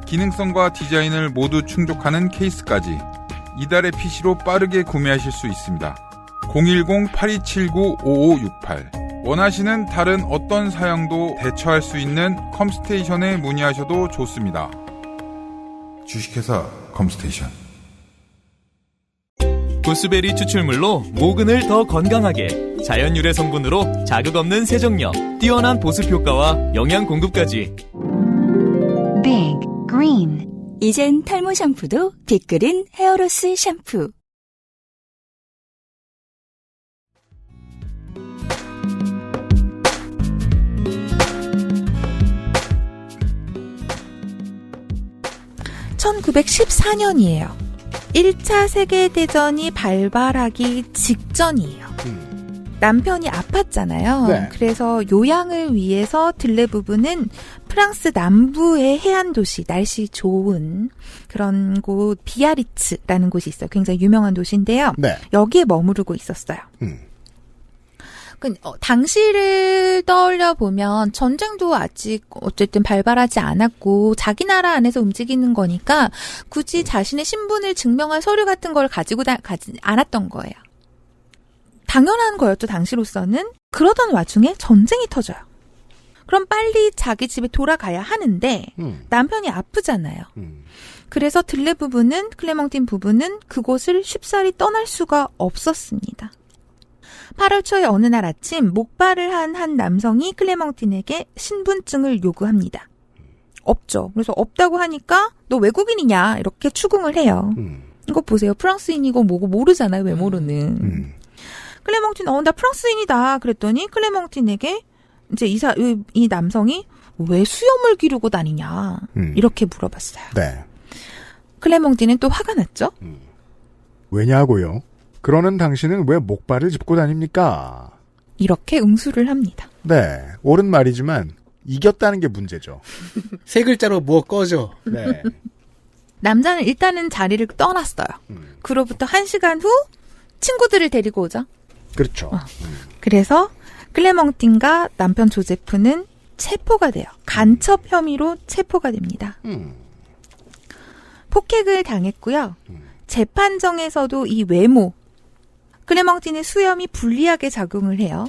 S7: 기능성과 디자인을 모두 충족하는 케이스까지 이달의 PC로 빠르게 구매하실 수 있습니다. 010-8279-5568 원하시는 다른 어떤 사양도 대처할 수 있는 컴스테이션에 문의하셔도 좋습니다. 주식회사 컴스테이션.
S9: 구스베리 추출물로 모근을 더 건강하게, 자연 유래 성분으로 자극 없는 세정력, 뛰어난 보습 효과와 영양 공급까지.
S8: Big Green. 이젠 탈모 샴푸도 빅그린 헤어로스 샴푸.
S11: (1914년이에요) 1차 세계대전이 발발하기 직전이에요. 남편이 아팠잖아요.
S2: 네.
S11: 그래서 요양을 위해서 들레 부부는 프랑스 남부의 해안 도시, 날씨 좋은 그런 곳 비아리츠라는 곳이 있어요. 굉장히 유명한 도시인데요.
S2: 네.
S11: 여기에 머무르고 있었어요. 당시를 떠올려 보면 전쟁도 아직 어쨌든 발발하지 않았고 자기 나라 안에서 움직이는 거니까 굳이 자신의 신분을 증명할 서류 같은 걸 가지고 가지 않았던 거예요. 당연한 거였죠, 당시로서는. 그러던 와중에 전쟁이 터져요. 그럼 빨리 자기 집에 돌아가야 하는데 남편이 아프잖아요. 그래서 클레몽틴 부부는 그곳을 쉽사리 떠날 수가 없었습니다. 8월 초의 어느 날 아침 목발을 한 남성이 클레몽틴에게 신분증을 요구합니다. 없죠. 그래서 없다고 하니까 너 외국인이냐 이렇게 추궁을 해요. 이거 보세요. 프랑스인이고 뭐고 모르잖아요. 외모로는. 클레몽틴 나 프랑스인이다 그랬더니 클레몽틴에게 이제 이 남성이 왜 수염을 기르고 다니냐 이렇게 물어봤어요.
S2: 네.
S11: 클레몽틴은 또 화가 났죠.
S2: 왜냐고요? 그러는 당신은 왜 목발을 짚고 다닙니까?
S11: 이렇게 응수를 합니다.
S2: 네, 옳은 말이지만 이겼다는 게 문제죠.
S3: 세 글자로 뭐 꺼져.
S2: 네.
S11: 남자는 일단은 자리를 떠났어요. 그로부터 1시간 후 친구들을 데리고 오죠.
S2: 그렇죠.
S11: 그래서 클레몽틴과 남편 조제프는 체포가 돼요. 간첩 혐의로 체포가 됩니다. 폭행을 당했고요. 재판정에서도 이 외모, 클레몽틴의 수염이 불리하게 작용을 해요.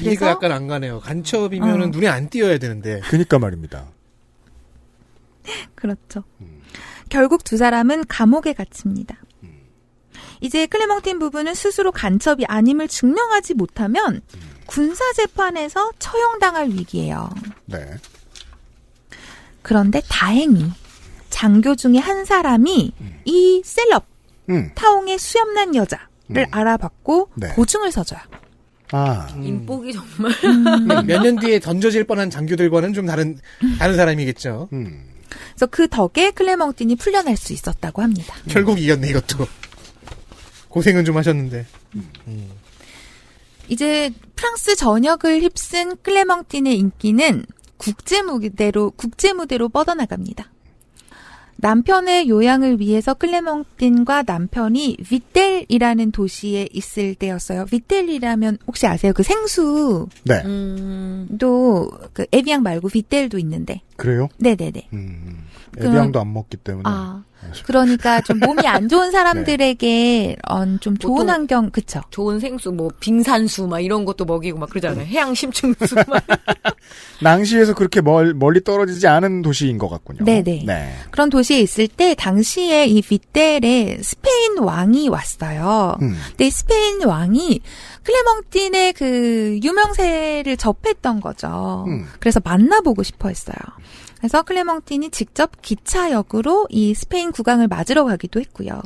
S3: 이해가 약간 안 가네요. 간첩이면은 눈에 안 띄어야 되는데.
S2: 그니까 말입니다.
S11: 그렇죠. 결국 두 사람은 감옥에 갇힙니다. 이제 클레몽틴 부부는 스스로 간첩이 아님을 증명하지 못하면 군사재판에서 처형당할 위기예요.
S2: 네.
S11: 그런데 다행히 장교 중에 한 사람이 이 셀럽, 타옹의 수염난 여자를 알아봤고
S2: 네.
S11: 보증을 서줘요.
S10: 인복이 정말.
S3: 몇 년 뒤에 던져질 뻔한 장교들과는 좀 다른 사람이겠죠.
S11: 그래서 그 덕에 클레몽틴이 풀려날 수 있었다고 합니다.
S3: 결국 이겼네, 이것도. 고생은 좀 하셨는데.
S11: 이제 프랑스 전역을 휩쓴 클레몽틴의 인기는 국제무대로 뻗어나갑니다. 남편의 요양을 위해서 클레몽틴과 남편이 위텔이라는 도시에 있을 때였어요. 위텔이라면 혹시 아세요? 그 생수.
S2: 네.
S11: 또 그 에비앙 말고 위텔도 있는데.
S2: 그래요?
S11: 네네네.
S2: 에비앙도 안 먹기 때문에.
S11: 그러니까 좀 몸이 안 좋은 사람들에게 좀 좋은 환경, 그쵸?
S10: 좋은 생수, 뭐 빙산수 막 이런 것도 먹이고 막 그러잖아요. 해양 심층수 막.
S2: 낭시에서 그렇게 멀리 떨어지지 않은 도시인 것 같군요.
S11: 네네.
S2: 네.
S11: 그런 도시에 있을 때 당시에 이 위텔에 스페인 왕이 왔어요. 근데 이 스페인 왕이 클레몽틴의 그 유명세를 접했던 거죠. 그래서 만나보고 싶어 했어요. 그래서 클레몽틴이 직접 기차역으로 이 스페인 국왕을 맞으러 가기도 했고요.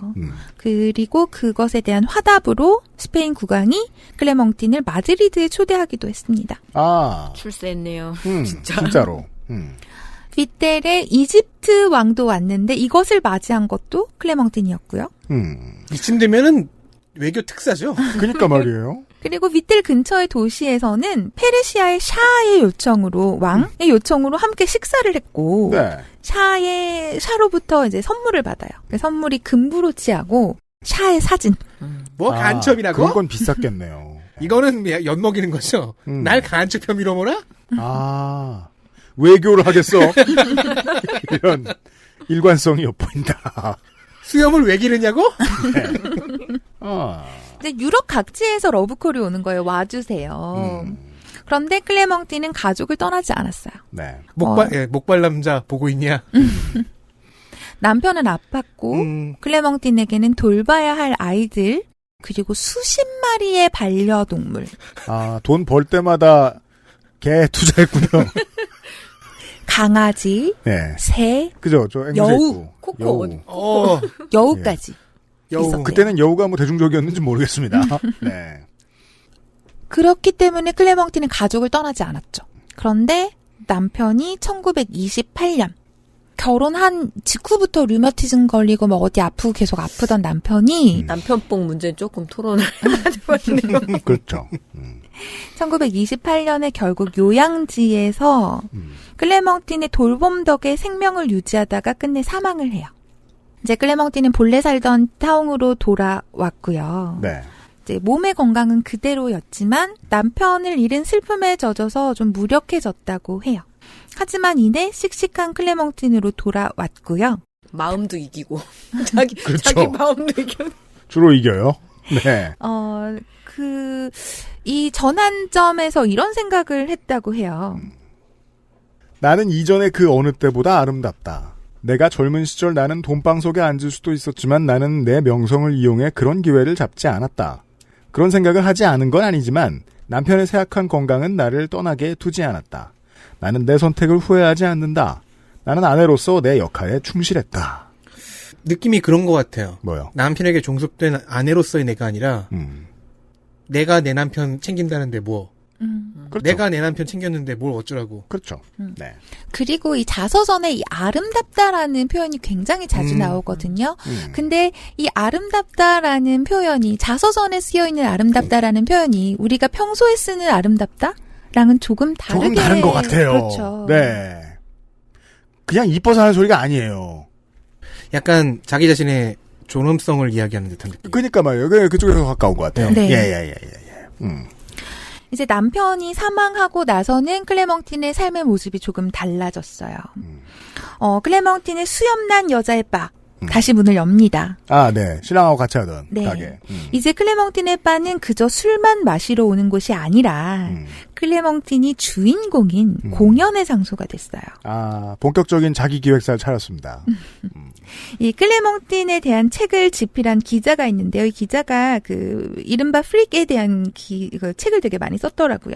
S11: 그리고 그것에 대한 화답으로 스페인 국왕이 클레몽틴을 마드리드에 초대하기도 했습니다.
S10: 출세했네요.
S2: 진짜로.
S11: 위텔에 이집트 왕도 왔는데 이것을 맞이한 것도 클레몽틴이었고요.
S3: 이쯤 되면은 외교 특사죠.
S2: 그러니까 말이에요.
S11: 그리고 위텔 근처의 도시에서는 페르시아의 샤의 요청으로 왕의 요청으로 함께 식사를 했고 샤로부터 이제 선물을 받아요. 그 선물이 금브로치하고 샤의 사진.
S3: 뭐 간첩이라고?
S2: 그건 비쌌겠네요.
S3: 이거는 엿먹이는 거죠. 날 간첩 혐의로 뭐라?
S2: 외교를 하겠어. 이런 일관성이 엿보인다.
S3: 수염을 왜 기르냐고?
S2: 네.
S11: 이제 유럽 각지에서 러브콜이 오는 거예요. 와주세요. 그런데 클레몽틴은 가족을 떠나지 않았어요.
S2: 네.
S3: 목발 남자 보고 있냐?
S11: 남편은 아팠고 클레몽틴에게는 돌봐야 할 아이들 그리고 수십 마리의 반려동물.
S2: 돈 벌 때마다 개 투자했군요.
S11: 강아지,
S2: 네.
S11: 새,
S2: 그죠? 저
S11: 여우,
S10: 코코,
S11: 여우까지.
S2: 여우. 그때는 여우가 뭐 대중적이었는지 모르겠습니다. 네.
S11: 그렇기 때문에 클레몽틴은 가족을 떠나지 않았죠. 그런데 남편이 1928년 결혼한 직후부터 류마티즘 걸리고 뭐 어디 아프고 계속 아프던 남편이
S10: 남편뽕 문제는 조금 토론을 해가지고 있네요.
S2: 그렇죠.
S11: 1928년에 결국 요양지에서 클레몽틴의 돌봄 덕에 생명을 유지하다가 끝내 사망을 해요. 이제 클레몽틴은 본래 살던 타옹으로 돌아왔고요.
S2: 네.
S11: 이제 몸의 건강은 그대로였지만 남편을 잃은 슬픔에 젖어서 좀 무력해졌다고 해요. 하지만 이내 씩씩한 클레멍틴으로 돌아왔고요.
S10: 마음도 이기고 자기
S2: 그렇죠.
S10: 자기 마음도 이겨.
S2: 주로 이겨요. 네.
S11: 이 전환점에서 이런 생각을 했다고 해요.
S2: 나는 이전의 그 어느 때보다 아름답다. 내가 젊은 시절 나는 돈방 속에 앉을 수도 있었지만 나는 내 명성을 이용해 그런 기회를 잡지 않았다. 그런 생각을 하지 않은 건 아니지만 남편의 쇠약한 건강은 나를 떠나게 두지 않았다. 나는 내 선택을 후회하지 않는다. 나는 아내로서 내 역할에 충실했다.
S3: 느낌이 그런 것 같아요.
S2: 뭐요?
S3: 남편에게 종속된 아내로서의 내가 아니라 내가 내 남편 챙긴다는데 뭐
S2: 그렇죠.
S3: 내가 내 남편 챙겼는데 뭘 어쩌라고.
S2: 그렇죠. 네.
S11: 그리고 이 자서전에 이 아름답다라는 표현이 굉장히 자주 나오거든요. 근데 이 아름답다라는 표현이 자서전에 쓰여있는 아름답다라는 표현이 우리가 평소에 쓰는 아름답다랑은 조금 다르게.
S2: 조금 다른 것 같아요.
S11: 그렇죠.
S2: 네. 그냥 이뻐서 하는 소리가 아니에요.
S3: 약간 자기 자신의 존엄성을 이야기하는 듯한 느낌.
S2: 그러니까 말이에요. 그쪽에서 가까운 것 같아요.
S11: 네.
S2: 예.
S11: 이제 남편이 사망하고 나서는 클레멍틴의 삶의 모습이 조금 달라졌어요. 클레멍틴의 수염난 여자의 바 다시 문을 엽니다.
S2: 아, 네. 신랑하고 같이 하던
S11: 네.
S2: 가게.
S11: 이제 클레멍틴의 바는 그저 술만 마시러 오는 곳이 아니라 클레멍틴이 주인공인 공연의 장소가 됐어요.
S2: 아, 본격적인 자기 기획사를 차렸습니다.
S11: 이 클레멍틴에 대한 책을 집필한 기자가 있는데요. 이 기자가 그 이른바 프릭에 대한 그 책을 되게 많이 썼더라고요.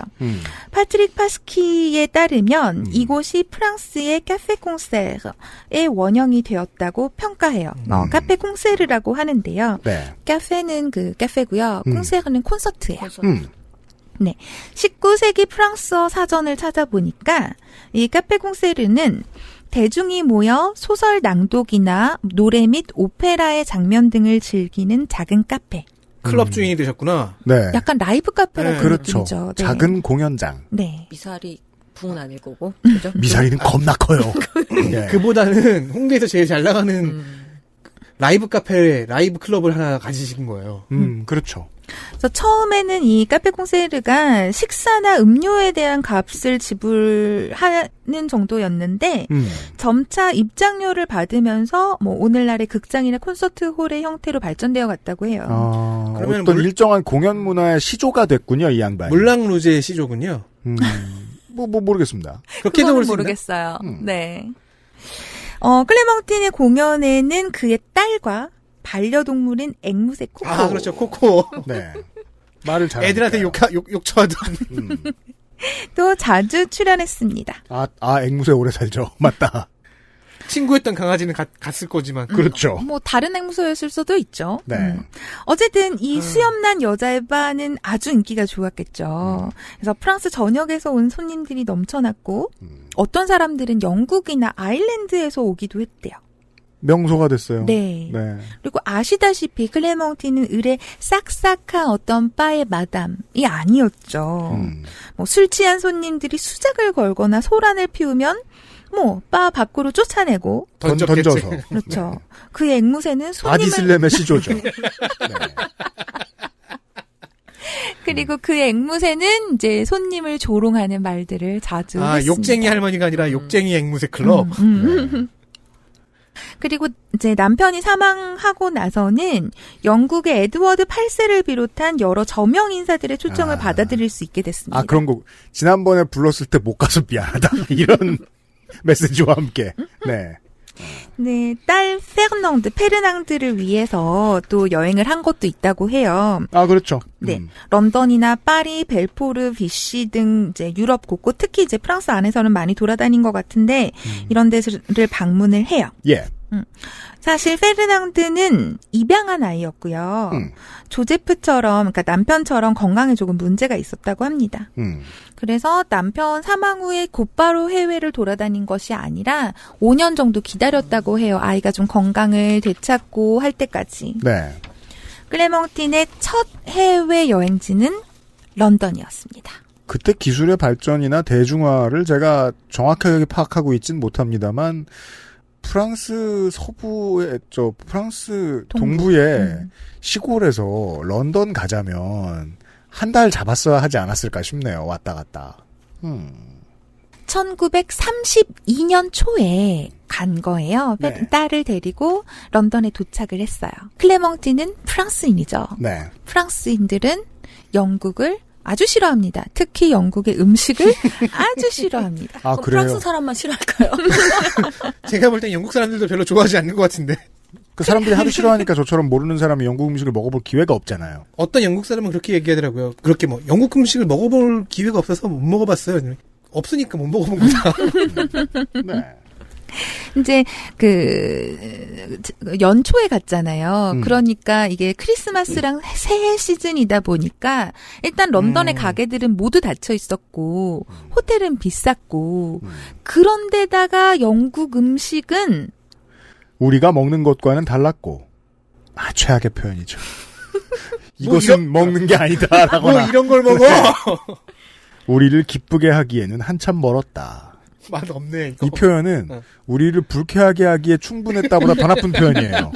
S11: 파트릭 파스키에 따르면 이곳이 프랑스의 카페 콩세르의 원형이 되었다고 평가해요. 카페 콩세르라고 하는데요.
S2: 네.
S11: 카페는 그 카페고요. 콩세르는 콘서트예요.
S10: 콘서트.
S11: 네. 19세기 프랑스어 사전을 찾아보니까 이 카페 콩세르는 대중이 모여 소설 낭독이나 노래 및 오페라의 장면 등을 즐기는 작은 카페.
S3: 클럽 주인이 되셨구나.
S2: 네.
S11: 약간 라이브 카페 같은
S2: 그렇죠.
S11: 느낌이죠. 네.
S2: 작은 공연장.
S11: 네.
S10: 미사리 붕은 아닐 거고. 그죠?
S2: 미사리는 겁나 커요. 네.
S3: 그보다는 홍대에서 제일 잘 나가는 라이브 카페, 라이브 클럽을 하나 가지신 거예요.
S2: 그렇죠.
S11: 그래서 처음에는 이 카페 콩세르가 식사나 음료에 대한 값을 지불하는 정도였는데 점차 입장료를 받으면서 뭐 오늘날의 극장이나 콘서트 홀의 형태로 발전되어 갔다고 해요.
S2: 그러면 어떤 일정한 공연 문화의 시조가 됐군요, 이 양반이.
S3: 물랑루제의 시조군요.
S2: 모르겠습니다.
S3: 그렇게도 볼 수 있나?
S11: 모르겠어요. 네. 클레멍틴의 공연에는 그의 딸과 반려동물인 앵무새 코코.
S3: 아, 그렇죠. 코코.
S2: 네. 말을 잘.
S3: 애들한테 욕처하던.
S11: 또 자주 출연했습니다.
S2: 앵무새 오래 살죠. 맞다.
S3: 친구였던 강아지는 갔을 거지만.
S2: 그렇죠.
S11: 뭐 다른 앵무새였을 수도 있죠.
S2: 네.
S11: 어쨌든 이 수염난 여자의 바는 아주 인기가 좋았겠죠. 그래서 프랑스 전역에서 온 손님들이 넘쳐났고 어떤 사람들은 영국이나 아일랜드에서 오기도 했대요.
S2: 명소가 됐어요.
S11: 네.
S2: 네.
S11: 그리고 아시다시피 클레멍틴은 을의 싹싹한 어떤 바의 마담이 아니었죠. 뭐 술 취한 손님들이 수작을 걸거나 소란을 피우면 뭐 바 밖으로 쫓아내고
S2: 던져서.
S11: 그렇죠.
S2: 네.
S11: 그 앵무새는 손님을
S2: 바디슬램의 시조죠. 네.
S11: 그리고 그 앵무새는 이제 손님을 조롱하는 말들을 자주 했습니다.
S3: 욕쟁이 할머니가 아니라 욕쟁이 앵무새 클럽.
S2: 네.
S11: 그리고 이제 남편이 사망하고 나서는 영국의 에드워드 8세를 비롯한 여러 저명 인사들의 초청을 받아들일 수 있게 됐습니다.
S2: 그런 거 지난번에 불렀을 때 못 가서 미안하다 이런 메시지와 함께. 네.
S11: 네, 딸 페르낭드를 위해서 또 여행을 한 것도 있다고 해요.
S2: 그렇죠.
S11: 네, 런던이나 파리, 벨포르, 비시 등 이제 유럽 곳곳, 특히 이제 프랑스 안에서는 많이 돌아다닌 것 같은데 이런 데를 방문을 해요.
S2: 예.
S11: 사실 페르낭드는 입양한 아이였고요. 조제프처럼, 그러니까 남편처럼 건강에 조금 문제가 있었다고 합니다. 그래서 남편 사망 후에 곧바로 해외를 돌아다닌 것이 아니라 5년 정도 기다렸다고 해요. 아이가 좀 건강을 되찾고 할 때까지.
S2: 네.
S11: 클레멍틴의 첫 해외 여행지는 런던이었습니다.
S2: 그때 기술의 발전이나 대중화를 제가 정확하게 파악하고 있진 못합니다만 프랑스 서부의 프랑스 동부의 시골에서 런던 가자면 한 달 잡았어야 하지 않았을까 싶네요. 왔다 갔다.
S11: 1932년 초에 간 거예요.
S2: 네.
S11: 딸을 데리고 런던에 도착을 했어요. 클레멍티는 프랑스인이죠.
S2: 네.
S11: 프랑스인들은 영국을 아주 싫어합니다. 특히 영국의 음식을 아주 싫어합니다.
S2: 아, 그래요?
S10: 프랑스 사람만 싫어할까요?
S3: 제가 볼 땐 영국 사람들도 별로 좋아하지 않는 것 같은데.
S2: 그 사람들이 하도 싫어하니까 저처럼 모르는 사람이 영국 음식을 먹어볼 기회가 없잖아요.
S3: 어떤 영국 사람은 그렇게 얘기하더라고요. 그렇게 뭐 영국 음식을 먹어볼 기회가 없어서 못 먹어봤어요. 없으니까 못 먹어본 거다.
S2: 네.
S11: 이제 연초에 갔잖아요. 그러니까 이게 크리스마스랑 새해 시즌이다 보니까 일단 런던의 가게들은 모두 닫혀 있었고 호텔은 비쌌고 그런데다가 영국 음식은
S2: 우리가 먹는 것과는 달랐고 최악의 표현이죠. 이것은 먹는 게 아니다라거나
S3: 뭐 이런 걸 먹어.
S2: 우리를 기쁘게 하기에는 한참 멀었다.
S3: 맛 없네. 이거.
S2: 이 표현은 우리를 불쾌하게 하기에 충분했다보다 더 나쁜 표현이에요.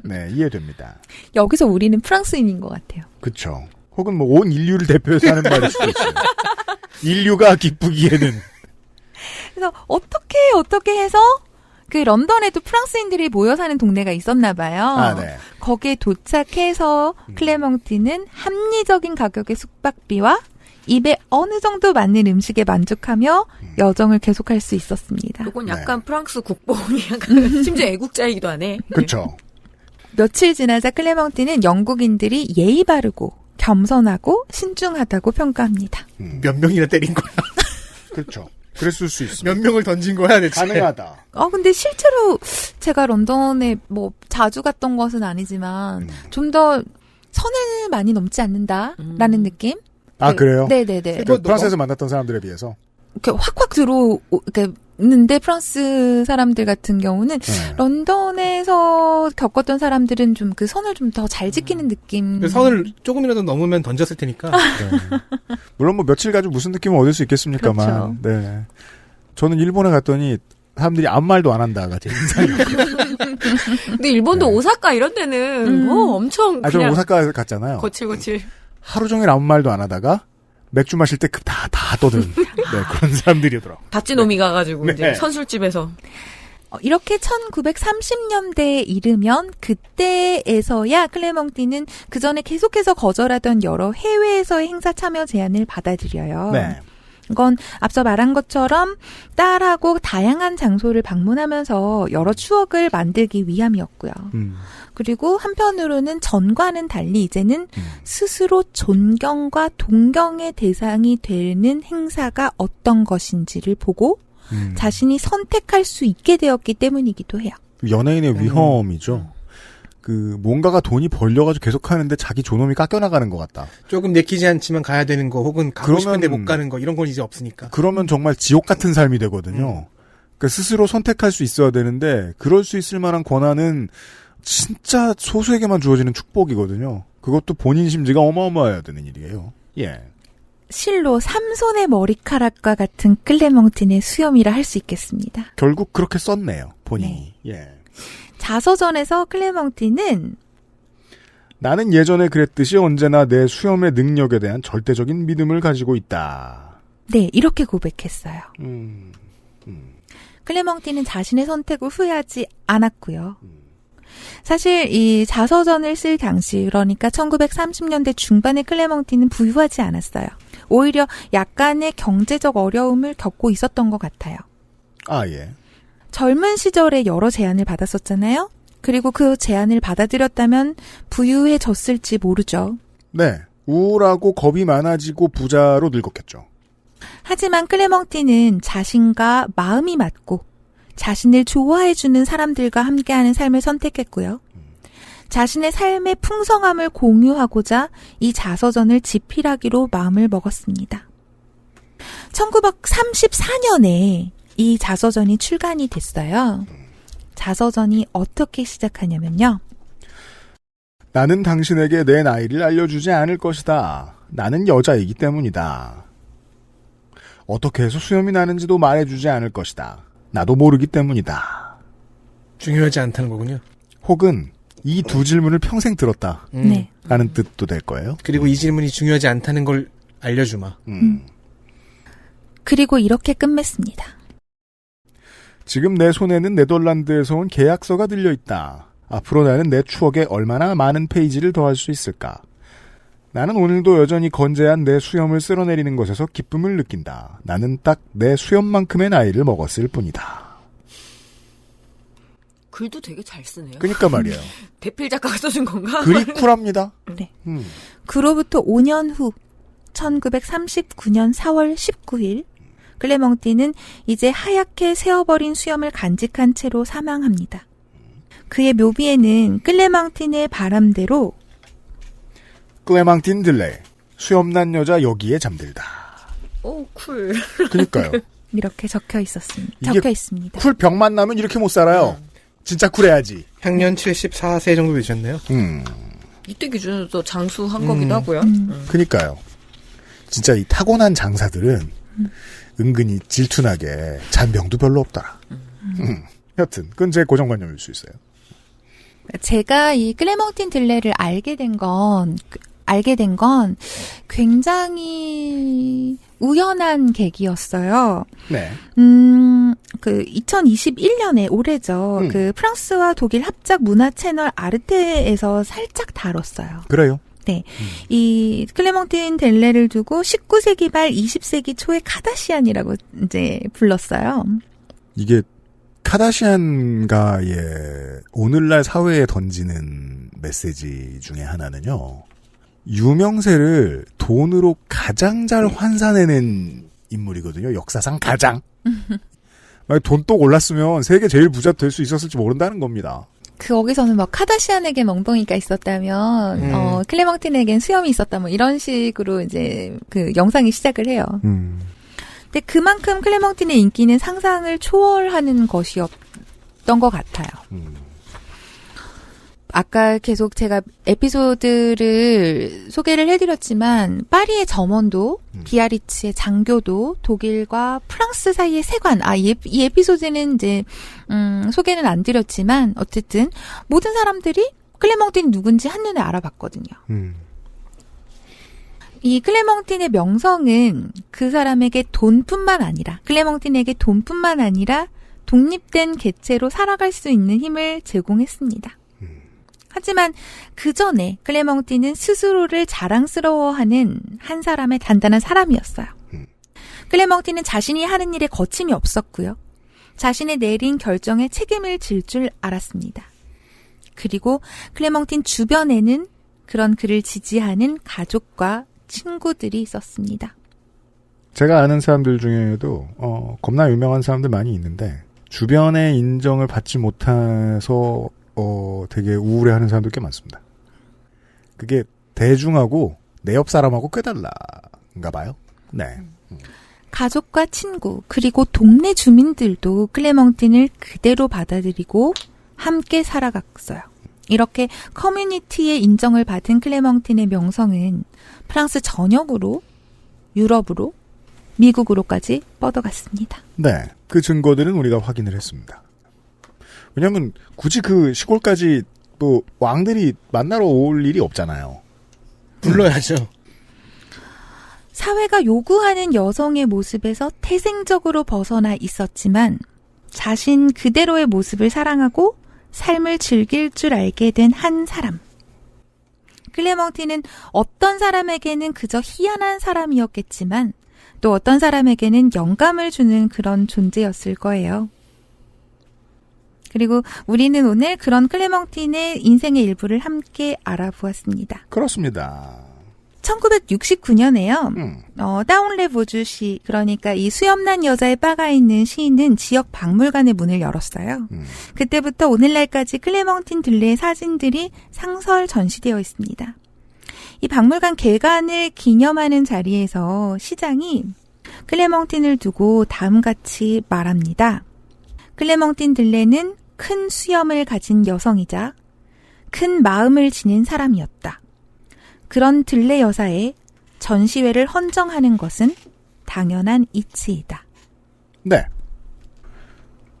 S2: 네, 이해됩니다.
S11: 여기서 우리는 프랑스인인 것 같아요.
S2: 그렇죠. 혹은 뭐 온 인류를 대표해서 하는 말일 수도 있어요. 인류가 기쁘기에는.
S11: 그래서 어떻게 해서 그 런던에도 프랑스인들이 모여 사는 동네가 있었나 봐요.
S2: 아, 네.
S11: 거기에 도착해서 클레멍티는 합리적인 가격의 숙박비와 입에 어느 정도 맞는 음식에 만족하며 여정을 계속할 수 있었습니다.
S10: 이건 약간 프랑스 국뽕이 약간 심지어 애국자이기도 하네.
S2: 그렇죠.
S11: 며칠 지나자 클레멍티는 영국인들이 예의 바르고 겸손하고 신중하다고 평가합니다.
S3: 몇 명이나 때린 거야.
S2: 그렇죠. 그랬을 수 있어.
S3: 몇 명을 던진 거야, 대체.
S2: 가능하다.
S11: 근데 실제로 제가 런던에 뭐 자주 갔던 것은 아니지만 좀 더 선을 많이 넘지 않는다라는 느낌?
S2: 아, 그래요?
S11: 네네네.
S2: 프랑스에서 만났던 사람들에 비해서?
S11: 이렇게 확확 들어오는데 프랑스 사람들 같은 경우는 런던에서 겪었던 사람들은 좀 그 선을 좀 더 잘 지키는 느낌.
S3: 선을 조금이라도 넘으면 던졌을 테니까.
S2: 네. 물론 뭐 며칠 가지고 무슨 느낌을 얻을 수 있겠습니까만.
S11: 그렇죠.
S2: 네. 저는 일본에 갔더니 사람들이 아무 말도 안 한다가 제 인상이었고요.
S10: 근데 일본도 오사카 이런 데는 뭐 엄청
S2: 저
S10: 그냥
S2: 오사카 갔잖아요.
S10: 거칠거칠.
S2: 하루 종일 아무 말도 안 하다가 맥주 마실 때 다 떠드는 그런 사람들이더라고요.
S10: 다찌놈이 가가지고
S2: 네.
S10: 이제 선술집에서.
S11: 이렇게 1930년대에 이르면 그때에서야 클레멍티는 그 전에 계속해서 거절하던 여러 해외에서의 행사 참여 제안을 받아들여요.
S2: 네.
S11: 이건 앞서 말한 것처럼 딸하고 다양한 장소를 방문하면서 여러 추억을 만들기 위함이었고요. 그리고 한편으로는 전과는 달리 이제는 스스로 존경과 동경의 대상이 되는 행사가 어떤 것인지를 보고 자신이 선택할 수 있게 되었기 때문이기도 해요.
S2: 연예인의 위험이죠. 뭔가가 돈이 벌려가지고 계속 하는데 자기 존엄이 깎여나가는 것 같다.
S3: 조금 내키지 않지만 가야 되는 거, 혹은 가고 싶은데 못 가는 거, 이런 건 이제 없으니까.
S2: 그러면 정말 지옥 같은 삶이 되거든요. 그러니까 스스로 선택할 수 있어야 되는데, 그럴 수 있을 만한 권한은 진짜 소수에게만 주어지는 축복이거든요. 그것도 본인 심지가 어마어마해야 되는 일이에요. 예.
S11: 실로 삼손의 머리카락과 같은 클레멍틴의 수염이라 할 수 있겠습니다.
S2: 결국 그렇게 썼네요, 본인이.
S11: 네.
S2: 예.
S11: 자서전에서 클레멍틴은
S2: 나는 예전에 그랬듯이 언제나 내 수염의 능력에 대한 절대적인 믿음을 가지고 있다.
S11: 네, 이렇게 고백했어요. 클레멍틴은 자신의 선택을 후회하지 않았고요. 사실 이 자서전을 쓸 당시, 그러니까 1930년대 중반의 클레멍틴은 부유하지 않았어요. 오히려 약간의 경제적 어려움을 겪고 있었던 것 같아요.
S2: 아, 예.
S11: 젊은 시절에 여러 제안을 받았었잖아요. 그리고 그 제안을 받아들였다면 부유해졌을지 모르죠.
S2: 네. 우울하고 겁이 많아지고 부자로 늙었겠죠.
S11: 하지만 클레멍틴은 자신과 마음이 맞고 자신을 좋아해주는 사람들과 함께하는 삶을 선택했고요. 자신의 삶의 풍성함을 공유하고자 이 자서전을 집필하기로 마음을 먹었습니다. 1934년에 이 자서전이 출간이 됐어요. 자서전이 어떻게 시작하냐면요.
S2: 나는 당신에게 내 나이를 알려주지 않을 것이다. 나는 여자이기 때문이다. 어떻게 해서 수염이 나는지도 말해주지 않을 것이다. 나도 모르기 때문이다.
S3: 중요하지 않다는 거군요.
S2: 혹은 이 두 질문을 평생 들었다.
S11: 네.
S2: 라는 뜻도 될 거예요.
S3: 그리고 이 질문이 중요하지 않다는 걸 알려주마.
S11: 그리고 이렇게 끝맺습니다.
S2: 지금 내 손에는 네덜란드에서 온 계약서가 들려있다. 앞으로 나는 내 추억에 얼마나 많은 페이지를 더할 수 있을까. 나는 오늘도 여전히 건재한 내 수염을 쓸어내리는 것에서 기쁨을 느낀다. 나는 딱 내 수염만큼의 나이를 먹었을 뿐이다.
S10: 글도 되게 잘 쓰네요.
S2: 그러니까 말이에요.
S10: 대필 작가가 써준 건가?
S2: 글이 쿨합니다.
S11: 네. 그로부터 5년 후 1939년 4월 19일 클레멍티는 이제 하얗게 새어버린 수염을 간직한 채로 사망합니다. 그의 묘비에는 클레망틴의 바람대로
S2: 클레망틴 들레 수염난 여자 여기에 잠들다.
S10: 오, 쿨.
S2: 그러니까요.
S11: 이렇게 적혀 있습니다.
S2: 쿨 병만 나면 이렇게 못 살아요. 진짜 쿨해야지.
S3: 향년 74세 정도 되셨네요.
S10: 이때 기준으로 장수한 거기도 하고요.
S2: 그러니까요. 진짜 이 타고난 장사들은 은근히 질투나게 잔병도 별로 없더라. 여튼 그건 제 고정관념일 수 있어요.
S11: 제가 이 클레멍틴 들레를 알게 된 건 굉장히 우연한 계기였어요.
S2: 네.
S11: 그 2021년에 올해죠. 그 프랑스와 독일 합작 문화 채널 아르테에서 살짝 다뤘어요.
S2: 그래요?
S11: 네. 이 클레멍틴 델레를 두고 19세기 말 20세기 초의 카다시안이라고 이제 불렀어요.
S2: 이게 카다시안가의 오늘날 사회에 던지는 메시지 중에 하나는요. 유명세를 돈으로 가장 잘 환산해낸 인물이거든요. 역사상 가장. 돈 또 올랐으면 세계 제일 부자 될 수 있었을지 모른다는 겁니다.
S11: 거기서는 막 카다시안에게 멍덩이가 있었다면 클레멍틴에겐 수염이 있었다 뭐 이런 식으로 이제 그 영상이 시작을 해요. 근데 그만큼 클레멍틴의 인기는 상상을 초월하는 것이었던 것 같아요. 아까 계속 제가 에피소드를 소개를 해드렸지만 파리의 점원도, 비아리츠의 장교도, 독일과 프랑스 사이의 세관. 이 에피소드는 이제 소개는 안 드렸지만 어쨌든 모든 사람들이 클레멍틴이 누군지 한눈에 알아봤거든요. 이 클레멍틴의 명성은 그 사람에게 클레멍틴에게 돈뿐만 아니라 독립된 개체로 살아갈 수 있는 힘을 제공했습니다. 하지만 그 전에 클레멍틴은 스스로를 자랑스러워하는 한 사람의 단단한 사람이었어요. 클레멍틴은 자신이 하는 일에 거침이 없었고요. 자신의 내린 결정에 책임을 질 줄 알았습니다. 그리고 클레멍틴 주변에는 그런 그를 지지하는 가족과 친구들이 있었습니다.
S2: 제가 아는 사람들 중에도 겁나 유명한 사람들 많이 있는데 주변의 인정을 받지 못해서 되게 우울해하는 사람들 꽤 많습니다. 그게 대중하고 내 옆 사람하고 꽤 달라인가 봐요. 네.
S11: 가족과 친구 그리고 동네 주민들도 클레멍틴을 그대로 받아들이고 함께 살아갔어요. 이렇게 커뮤니티의 인정을 받은 클레멍틴의 명성은 프랑스 전역으로, 유럽으로, 미국으로까지 뻗어갔습니다.
S2: 네. 그 증거들은 우리가 확인을 했습니다. 왜냐면 굳이 그 시골까지 또 왕들이 만나러 올 일이 없잖아요.
S3: 불러야죠.
S11: 사회가 요구하는 여성의 모습에서 태생적으로 벗어나 있었지만 자신 그대로의 모습을 사랑하고 삶을 즐길 줄 알게 된 한 사람. 클레멍틴은 어떤 사람에게는 그저 희한한 사람이었겠지만 또 어떤 사람에게는 영감을 주는 그런 존재였을 거예요. 그리고 우리는 오늘 그런 클레멍틴의 인생의 일부를 함께 알아보았습니다.
S2: 그렇습니다.
S11: 1969년에요. 다운레 보주시, 그러니까 이 수염난 여자의 바가 있는 시인은 지역 박물관의 문을 열었어요. 그때부터 오늘날까지 클레멍틴 들레의 사진들이 상설 전시되어 있습니다. 이 박물관 개관을 기념하는 자리에서 시장이 클레멍틴을 두고 다음같이 말합니다. 클레멍틴 들레는 큰 수염을 가진 여성이자 큰 마음을 지닌 사람이었다. 그런 들레 여사의 전시회를 헌정하는 것은 당연한 이치이다.
S2: 네.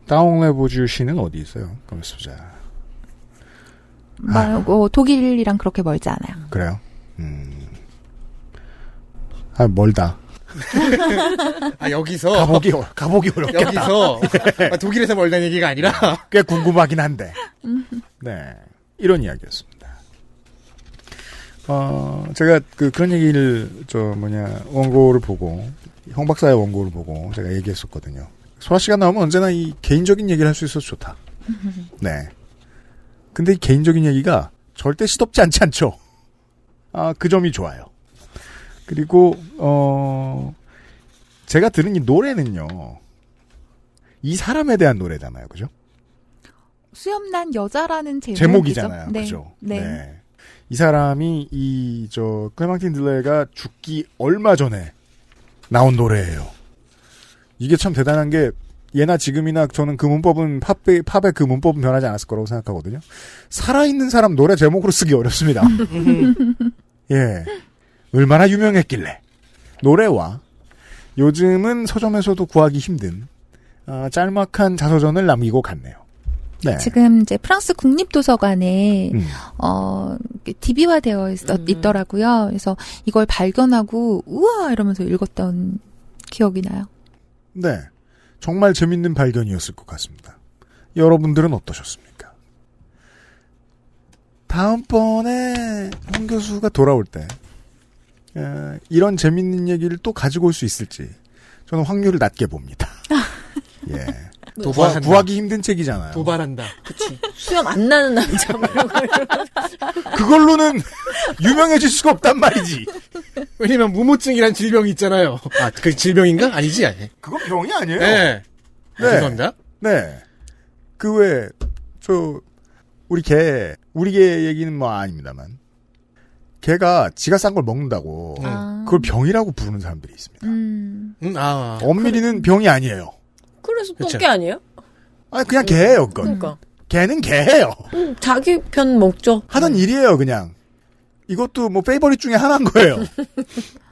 S2: 다운레보주 씨는 어디 있어요? 가만있어 보자.
S11: 독일이랑 그렇게 멀지 않아요.
S2: 그래요? 멀다.
S3: 여기서.
S2: 가보기 어렵겠다.
S3: 여기서. 독일에서 멀다는 얘기가 아니라.
S2: 꽤 궁금하긴 한데. 네. 이런 이야기였습니다. 제가 그런 얘기를, 원고를 보고, 형 박사의 원고를 보고 제가 얘기했었거든요. 소아 씨가 나오면 언제나 이 개인적인 얘기를 할 수 있어서 좋다. 네. 근데 이 개인적인 얘기가 절대 시덥지 않죠. 그 점이 좋아요. 그리고, 제가 들은 이 노래는요, 이 사람에 대한 노래잖아요. 그죠?
S11: 수염난 여자라는
S2: 제목이잖아요.
S11: 네.
S2: 그죠?
S11: 네.
S2: 이 사람이 클레망틴 들레가 죽기 얼마 전에 나온 노래예요. 이게 참 대단한 게, 예나 지금이나 저는 그 문법은 팝의 그 문법은 변하지 않았을 거라고 생각하거든요. 살아있는 사람 노래 제목으로 쓰기 어렵습니다. 예. 얼마나 유명했길래. 노래와 요즘은 서점에서도 구하기 힘든 짤막한 자서전을 남기고 갔네요. 네.
S11: 지금 이제 프랑스 국립도서관에 DB화되어 있더라고요. 그래서 이걸 발견하고 우와 이러면서 읽었던 기억이 나요.
S2: 네. 정말 재밌는 발견이었을 것 같습니다. 여러분들은 어떠셨습니까? 다음번에 홍 교수가 돌아올 때 이런 재밌는 얘기를 또 가지고 올 수 있을지 저는 확률을 낮게 봅니다. 예. 구하기 힘든 책이잖아요.
S3: 도발한다. 그치.
S10: 수염 안 나는 남자.
S2: 그걸로는 유명해질 수가 없단 말이지.
S3: 왜냐면 무모증이란 질병이 있잖아요. 그 질병인가? 아니지?
S2: 그건 병이 아니에요.
S3: 네. 죄송합니다.
S2: 네. 우리 개 얘기는 아닙니다만. 개가 지가 싼 걸 먹는다고 그걸 병이라고 부르는 사람들이 있습니다. 엄밀히는 병이 아니에요.
S10: 그래서 똥개 아니에요?
S2: 그냥 개예요, 그건.
S10: 그러니까.
S2: 개는 개예요.
S10: 자기 편 먹죠.
S2: 하는 일이에요, 그냥. 이것도 페이버릿 중에 하나인 거예요.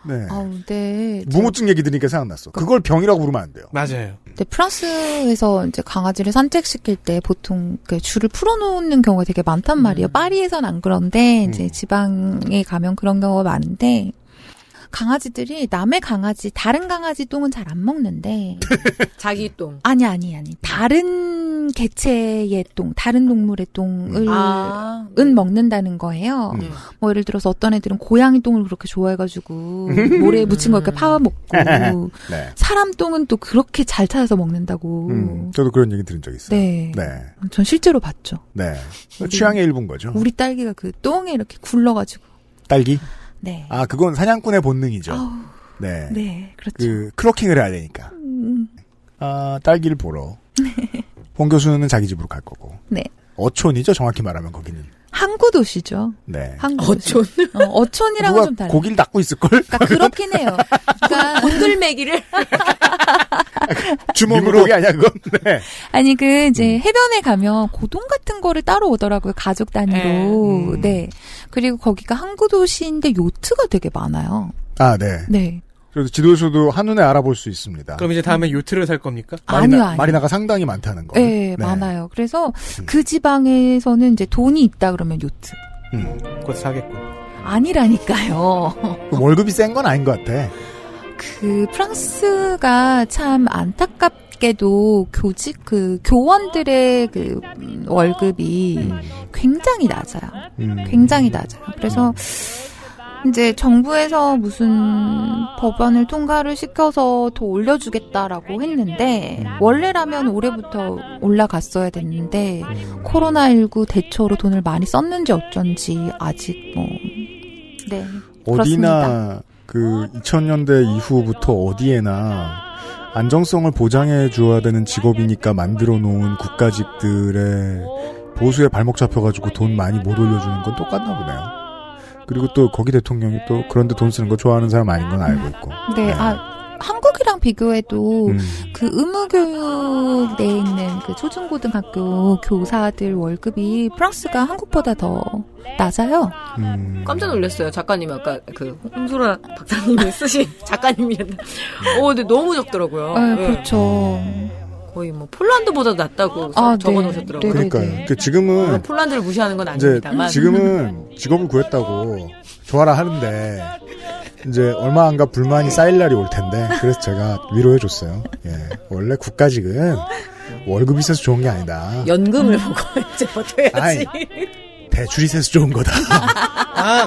S2: 네.
S11: 네.
S2: 무모증 얘기 들으니까 생각났어. 그걸 병이라고 부르면 안 돼요.
S3: 맞아요.
S11: 네, 프랑스에서 이제 강아지를 산책시킬 때 보통 줄을 풀어놓는 경우가 되게 많단 말이에요. 파리에선 안 그런데 이제 지방에 가면 그런 경우가 많은데 강아지들이 남의 강아지, 다른 강아지 똥은 잘 안 먹는데
S10: 자기 똥.
S11: 아니. 다른 개체의 똥, 다른 동물의 똥을 먹는다는 거예요. 예를 들어서 어떤 애들은 고양이 똥을 그렇게 좋아해가지고 모래에 묻힌 거 이렇게 파먹고
S2: 네.
S11: 사람 똥은 또 그렇게 잘 찾아서 먹는다고.
S2: 저도 그런 얘기 들은 적 있어요.
S11: 네. 전 실제로 봤죠.
S2: 네. 취향의 일부인 거죠.
S11: 우리 딸기가 그 똥에 이렇게 굴러가지고.
S2: 딸기?
S11: 네.
S2: 그건 사냥꾼의 본능이죠. 네.
S11: 네, 그렇죠.
S2: 크로킹을 해야 되니까. 딸기를 보러. 홍 교수는 자기 집으로 갈 거고.
S11: 네.
S2: 어촌이죠, 정확히 말하면 거기는.
S11: 항구 도시죠.
S2: 네.
S11: 항구 도시. 어촌이랑은 좀 달라요.
S2: 고기를 닦고 있을걸?
S11: 그러니까 그렇긴 해요. 그러니까
S10: 곤들매기를
S2: 주먹으로 고기 아니야 그건? 네.
S11: 아니 이제 해변에 가면 고동 같은 거를 따로 오더라고요. 가족 단위로. 네. 그리고 거기가 항구 도시인데 요트가 되게 많아요.
S2: 네.
S11: 네.
S2: 그래서 지도에서도 한눈에 알아볼 수 있습니다.
S3: 그럼 이제 다음에 요트를 살 겁니까?
S11: 아니요.
S2: 마리나가 상당히 많다는 거.
S11: 네, 많아요. 그래서 그 지방에서는 이제 돈이 있다 그러면 요트.
S3: 그거 사겠군.
S11: 아니라니까요.
S2: 월급이 센 건 아닌 것 같아.
S11: 프랑스가 참 안타깝게도 교원들의 월급이 굉장히 낮아요. 굉장히 낮아요. 그래서 이제 정부에서 무슨 법안을 통과를 시켜서 더 올려주겠다라고 했는데 원래라면 올해부터 올라갔어야 됐는데 코로나19 대처로 돈을 많이 썼는지 어쩐지 아직 네.
S2: 어디나
S11: 그렇습니다.
S2: 2000년대 이후부터 어디에나 안정성을 보장해 줘야 되는 직업이니까 만들어 놓은 국가직들의 보수에 발목 잡혀가지고 돈 많이 못 올려주는 건 똑같나 보네요. 그리고 또 거기 대통령이 또 그런데 돈 쓰는 거 좋아하는 사람 아닌 건 알고 있고.
S11: 네. 한국이랑 비교해도 그 의무교육에 있는 그 초중고등학교 교사들 월급이 프랑스가 한국보다 더 낮아요.
S10: 깜짝 놀랐어요. 작가님 아까 홍소라 박사님이 쓰신 작가님이었나. 근데 너무 적더라고요.
S11: 네, 그렇죠.
S10: 거의 뭐 폴란드보다 낫다고 적어놓으셨더라고요.
S2: 그러니까요. 지금은
S10: 폴란드를 무시하는 건
S2: 이제
S10: 아닙니다만
S2: 지금은 직업을 구했다고 좋아라 하는데 이제 얼마 안가 불만이 쌓일 날이 올 텐데 그래서 제가 위로해줬어요. 예, 원래 국가직은 월급이 있어서 좋은 게 아니다.
S10: 연금을 보고 이제 버텨야지.
S2: 아이, 대출이 있어서 좋은 거다.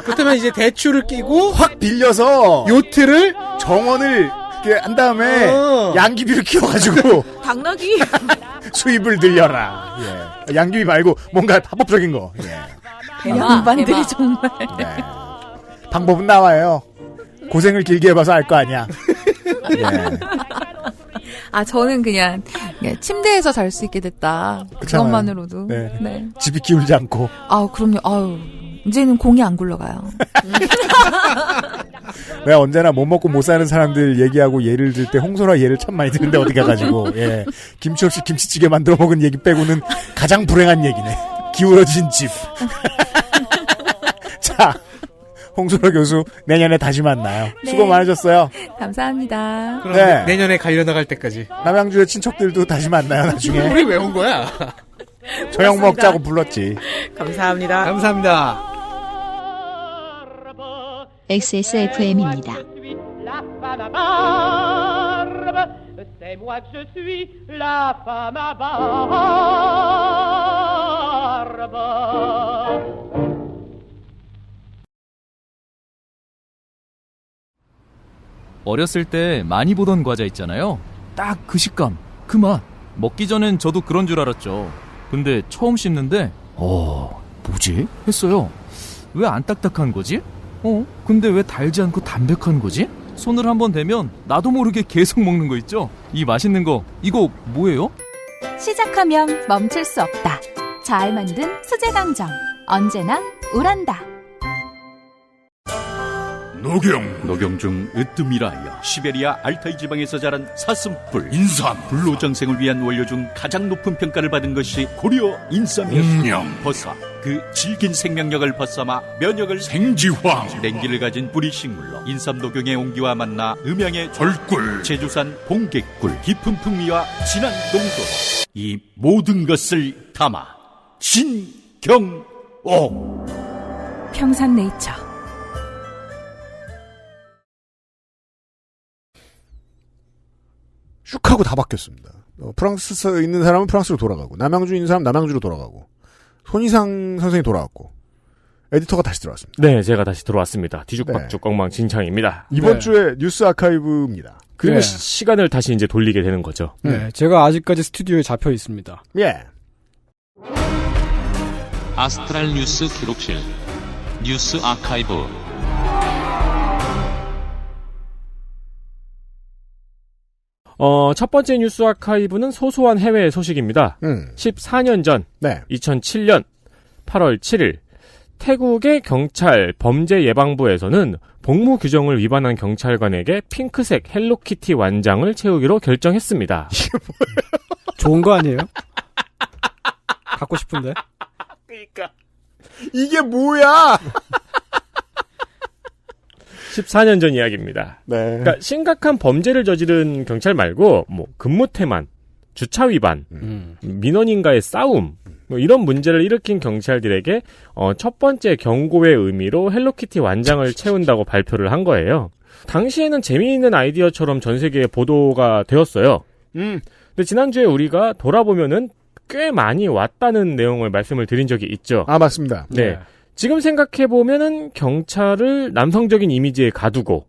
S3: 그렇다면 이제 대출을 끼고
S2: 확 빌려서
S3: 요트를
S2: 정원을 이렇게 한 다음에 양귀비를 키워가지고
S10: 당나귀
S2: 수입을 늘려라. 예. 양귀비 말고 뭔가 합법적인 거. 예.
S11: 양반들이 정말.
S2: 네. 방법은 나와요. 고생을 길게 해봐서 알 거 아니야. 예.
S11: 저는 그냥 침대에서 잘 수 있게 됐다.
S2: 그렇잖아요.
S11: 그것만으로도.
S2: 네.
S11: 네.
S2: 집이 기울지 않고.
S11: 그럼요. 이제는 공이 안 굴러가요.
S2: 내가 언제나 못 먹고 못 사는 사람들 얘기하고 예를 들 때 홍소라 예를 참 많이 드는데 어디 가가지고 예. 김치 없이 김치찌개 만들어 먹은 얘기 빼고는 가장 불행한 얘기네. 기울어진 집. 자, 홍소라 교수 내년에 다시 만나요.
S11: 네.
S2: 수고 많으셨어요.
S11: 감사합니다.
S3: 그럼
S2: 네.
S3: 내년에 가려 나갈 때까지.
S2: 남양주의 친척들도 다시 만나요 나중에.
S3: 우리 왜 온 거야?
S2: 저녁 먹자고 불렀지.
S10: 감사합니다.
S3: 감사합니다.
S1: XSFM입니다.
S9: 어렸을 때 많이 보던 과자 있잖아요. 딱 그 식감, 그 맛. 먹기 전엔 저도 그런 줄 알았죠. 근데 처음 씹는데 뭐지? 했어요. 왜 안 딱딱한 거지? 근데 왜 달지 않고 담백한 거지? 손을 한번 대면 나도 모르게 계속 먹는 거 있죠? 이 맛있는 거, 이거 뭐예요?
S12: 시작하면 멈출 수 없다. 잘 만든 수제 강정. 언제나 우란다.
S6: 녹용 중 으뜸이라하여 시베리아 알타이 지방에서 자란 사슴뿔 인삼 불로장생을 위한 원료 중 가장 높은 평가를 받은 것이 고려 인삼이었습니다. 버사 그 질긴 생명력을 벗삼아 면역을 생지황 냉기를 가진 뿌리 식물로 인삼 녹용의 온기와 만나 음양의 절꿀 제주산 봉개꿀 깊은 풍미와 진한 농도로 이 모든 것을 담아 신경옥
S5: 평산네이처.
S2: 슉 하고 다 바뀌었습니다. 프랑스에 있는 사람은 프랑스로 돌아가고 남양주에 있는 사람은 남양주로 돌아가고 손희상 선생이 돌아왔고 에디터가 다시 들어왔습니다.
S4: 네, 제가 다시 들어왔습니다. 뒤죽박죽 엉망진창입니다.
S2: 이번 주에 뉴스 아카이브입니다.
S4: 그리고
S13: 네.
S4: 시간을 다시 이제 돌리게 되는 거죠.
S13: 네, 제가 아직까지 스튜디오에 잡혀 있습니다.
S2: 예.
S14: 아스트랄 뉴스 기록실 뉴스 아카이브.
S4: 첫 번째 뉴스 아카이브는 소소한 해외 소식입니다. 14년 전, 2007년 8월 7일, 태국의 경찰 범죄예방부에서는 복무 규정을 위반한 경찰관에게 핑크색 헬로키티 완장을 채우기로 결정했습니다.
S2: 이게 뭐예요?
S13: 좋은 거 아니에요? 갖고 싶은데.
S2: 그러니까 이게 뭐야?
S4: 14년 전 이야기입니다.
S2: 네.
S4: 그러니까 심각한 범죄를 저지른 경찰 말고 뭐 근무태만, 주차 위반, 민원인과의 싸움 뭐 이런 문제를 일으킨 경찰들에게 첫 번째 경고의 의미로 헬로키티 완장을 채운다고 발표를 한 거예요. 당시에는 재미있는 아이디어처럼 전 세계에 보도가 되었어요. 근데 지난주에 우리가 돌아보면은 꽤 많이 왔다는 내용을 말씀을 드린 적이 있죠.
S2: 아, 맞습니다.
S4: 네. 지금 생각해보면은 경찰을 남성적인 이미지에 가두고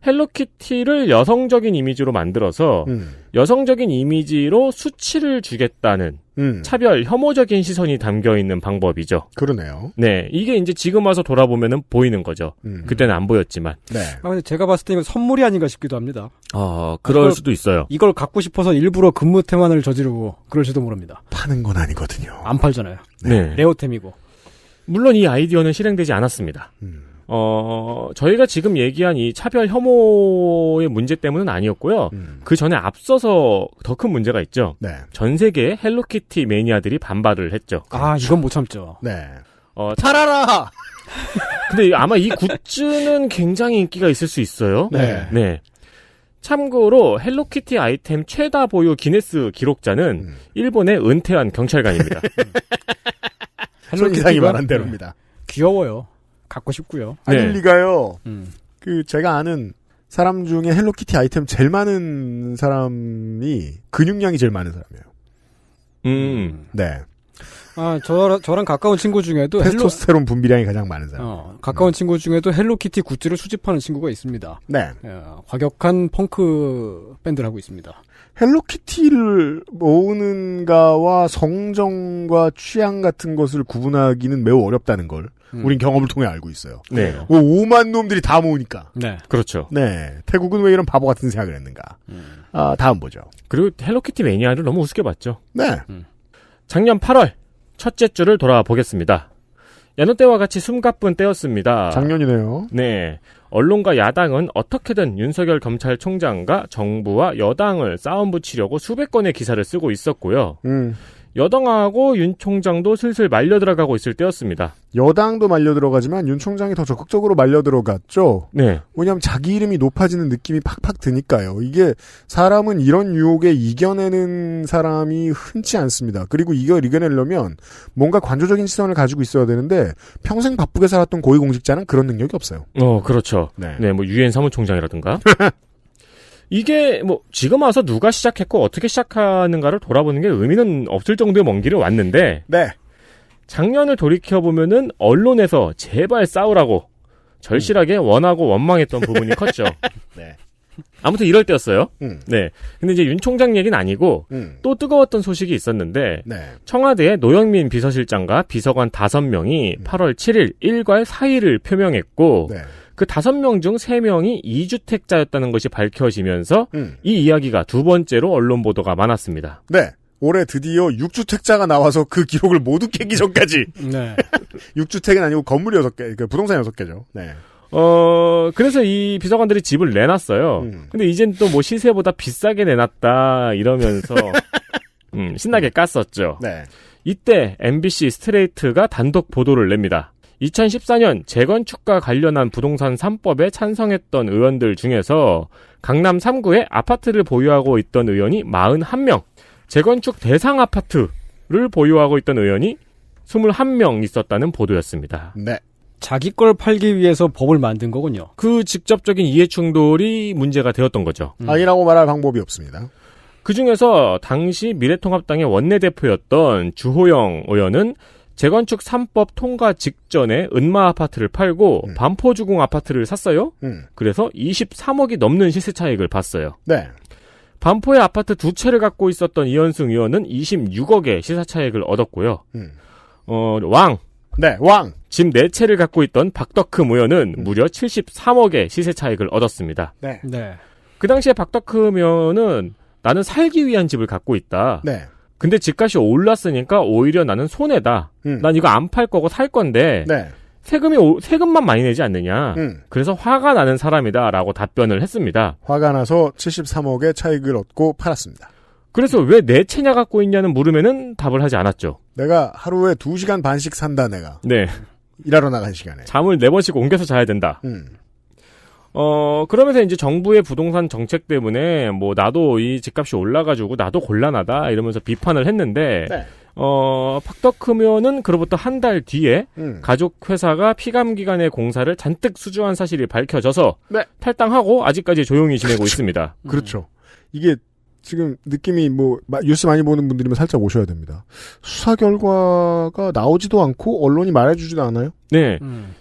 S4: 헬로키티를 여성적인 이미지로 만들어서 여성적인 이미지로 수치를 주겠다는 차별, 혐오적인 시선이 담겨있는 방법이죠.
S2: 그러네요.
S4: 네. 이게 이제 지금 와서 돌아보면은 보이는 거죠. 그때는 안 보였지만.
S2: 네.
S13: 근데 제가 봤을 때 이건 선물이 아닌가 싶기도 합니다.
S4: 그럴 수도 있어요.
S13: 이걸 갖고 싶어서 일부러 근무 태만을 저지르고 그럴지도 모릅니다.
S2: 파는 건 아니거든요.
S13: 안 팔잖아요.
S4: 네.
S13: 레어템이고.
S4: 물론 이 아이디어는 실행되지 않았습니다. 저희가 지금 얘기한 이 차별 혐오의 문제 때문은 아니었고요. 그 전에 앞서서 더 큰 문제가 있죠.
S2: 네.
S4: 전 세계의 헬로키티 매니아들이 반발을 했죠.
S13: 아, 이건 못 참죠.
S2: 네. 팔아라!
S4: 근데 아마 이 굿즈는 굉장히 인기가 있을 수 있어요.
S2: 네.
S4: 네. 참고로 헬로키티 아이템 최다 보유 기네스 기록자는 일본의 은퇴한 경찰관입니다.
S2: 손이상이 말한 대로입니다.
S13: 귀여워요. 갖고 싶고요.
S2: 아닐 리가요. 그 제가 아는 사람 중에 헬로키티 아이템 제일 많은 사람이 근육량이 제일 많은 사람이에요. 네.
S13: 아, 저랑 가까운 친구 중에도
S2: 테스토스테론 분비량이 가장 많은 사람.
S13: 가까운 친구 중에도 헬로키티 굿즈를 수집하는 친구가 있습니다.
S2: 네.
S13: 과격한 펑크 밴드를 하고 있습니다.
S2: 헬로키티를 모으는가와 성정과 취향 같은 것을 구분하기는 매우 어렵다는 걸 우린 경험을 통해 알고 있어요.
S4: 네.
S2: 5만 놈들이 다 모으니까.
S13: 네.
S4: 그렇죠.
S2: 네. 태국은 왜 이런 바보 같은 생각을 했는가. 다음 보죠.
S4: 그리고 헬로키티 매니아를 너무 우습게 봤죠.
S2: 네.
S4: 작년 8월 첫째 주를 돌아보겠습니다. 여느 때와 같이 숨가쁜 때였습니다.
S2: 작년이네요.
S4: 네. 언론과 야당은 어떻게든 윤석열 검찰총장과 정부와 여당을 싸움 붙이려고 수백 건의 기사를 쓰고 있었고요. 여당하고 윤 총장도 슬슬 말려 들어가고 있을 때였습니다.
S2: 여당도 말려 들어가지만 윤 총장이 더 적극적으로 말려 들어갔죠.
S4: 네.
S2: 왜냐하면 자기 이름이 높아지는 느낌이 팍팍 드니까요. 이게 사람은 이런 유혹에 이겨내는 사람이 흔치 않습니다. 그리고 이걸 이겨내려면 뭔가 관조적인 시선을 가지고 있어야 되는데 평생 바쁘게 살았던 고위공직자는 그런 능력이 없어요.
S4: 그렇죠.
S2: 네.
S4: 뭐 유엔 사무총장이라든가. 이게 뭐 지금 와서 누가 시작했고 어떻게 시작하는가를 돌아보는 게 의미는 없을 정도의 먼 길을 왔는데
S2: 네.
S4: 작년을 돌이켜보면은 언론에서 제발 싸우라고 절실하게 원하고 원망했던 부분이 컸죠.
S2: 네.
S4: 아무튼 이럴 때였어요. 네. 근데 이제 윤 총장 얘기는 아니고 또 뜨거웠던 소식이 있었는데
S2: 네.
S4: 청와대의 노영민 비서실장과 비서관 5명이 8월 7일 일괄 사의를 표명했고
S2: 네.
S4: 그 5명 중 3명이 2주택자였다는 것이 밝혀지면서 이 이야기가 두 번째로 언론 보도가 많았습니다.
S2: 네. 올해 드디어 6주택자가 나와서 그 기록을 모두 깨기 전까지.
S13: 네.
S2: 6주택은 아니고 건물이 6개, 그 부동산 6개죠. 네.
S4: 그래서 이 비서관들이 집을 내놨어요. 근데 이젠 또 뭐 시세보다 비싸게 내놨다 이러면서 신나게 깠었죠.
S2: 네.
S4: 이때 MBC 스트레이트가 단독 보도를 냅니다. 2014년 재건축과 관련한 부동산 3법에 찬성했던 의원들 중에서 강남 3구에 아파트를 보유하고 있던 의원이 41명, 재건축 대상 아파트를 보유하고 있던 의원이 21명 있었다는 보도였습니다.
S2: 네.
S13: 자기 걸 팔기 위해서 법을 만든 거군요.
S4: 그 직접적인 이해충돌이 문제가 되었던 거죠.
S2: 아니라고 말할 방법이 없습니다.
S4: 그중에서 당시 미래통합당의 원내대표였던 주호영 의원은 재건축 3법 통과 직전에 은마 아파트를 팔고 반포주공 아파트를 샀어요. 그래서 23억이 넘는 시세 차익을 봤어요.
S2: 네.
S4: 반포의 아파트 2채를 갖고 있었던 이현승 의원은 26억의 시세 차익을 얻었고요.
S2: 네, 왕.
S4: 집 4채를 갖고 있던 박덕흠 의원은 무려 73억의 시세 차익을 얻었습니다.
S2: 네.
S13: 네.
S4: 그 당시에 박덕흠 의원은 나는 살기 위한 집을 갖고 있다.
S2: 네.
S4: 근데 집값이 올랐으니까 오히려 나는 손해다. 난 이거 안 팔 거고 살 건데
S2: 네.
S4: 세금만 많이 내지 않느냐. 그래서 화가 나는 사람이다라고 답변을 했습니다.
S2: 화가 나서 73억의 차익을 얻고 팔았습니다.
S4: 그래서 왜 내 채냐 갖고 있냐는 물음에는 답을 하지 않았죠.
S2: 내가 하루에 2시간 반씩 산다 내가.
S4: 네.
S2: 일하러 나간 시간에.
S4: 잠을 4번씩 옮겨서 자야 된다. 그러면서 이제 정부의 부동산 정책 때문에 뭐 나도 이 집값이 올라가지고 나도 곤란하다 이러면서 비판을 했는데
S2: 네.
S4: 박덕흠 의원은 그로부터 한 달 뒤에 가족 회사가 피감기관의 공사를 잔뜩 수주한 사실이 밝혀져서
S2: 네.
S4: 탈당하고 아직까지 조용히 지내고 있습니다.
S2: 그렇죠. 이게 지금 느낌이 뭐 뉴스 많이 보는 분들이면 살짝 오셔야 됩니다. 수사 결과가 나오지도 않고 언론이 말해주지도 않아요.
S4: 네,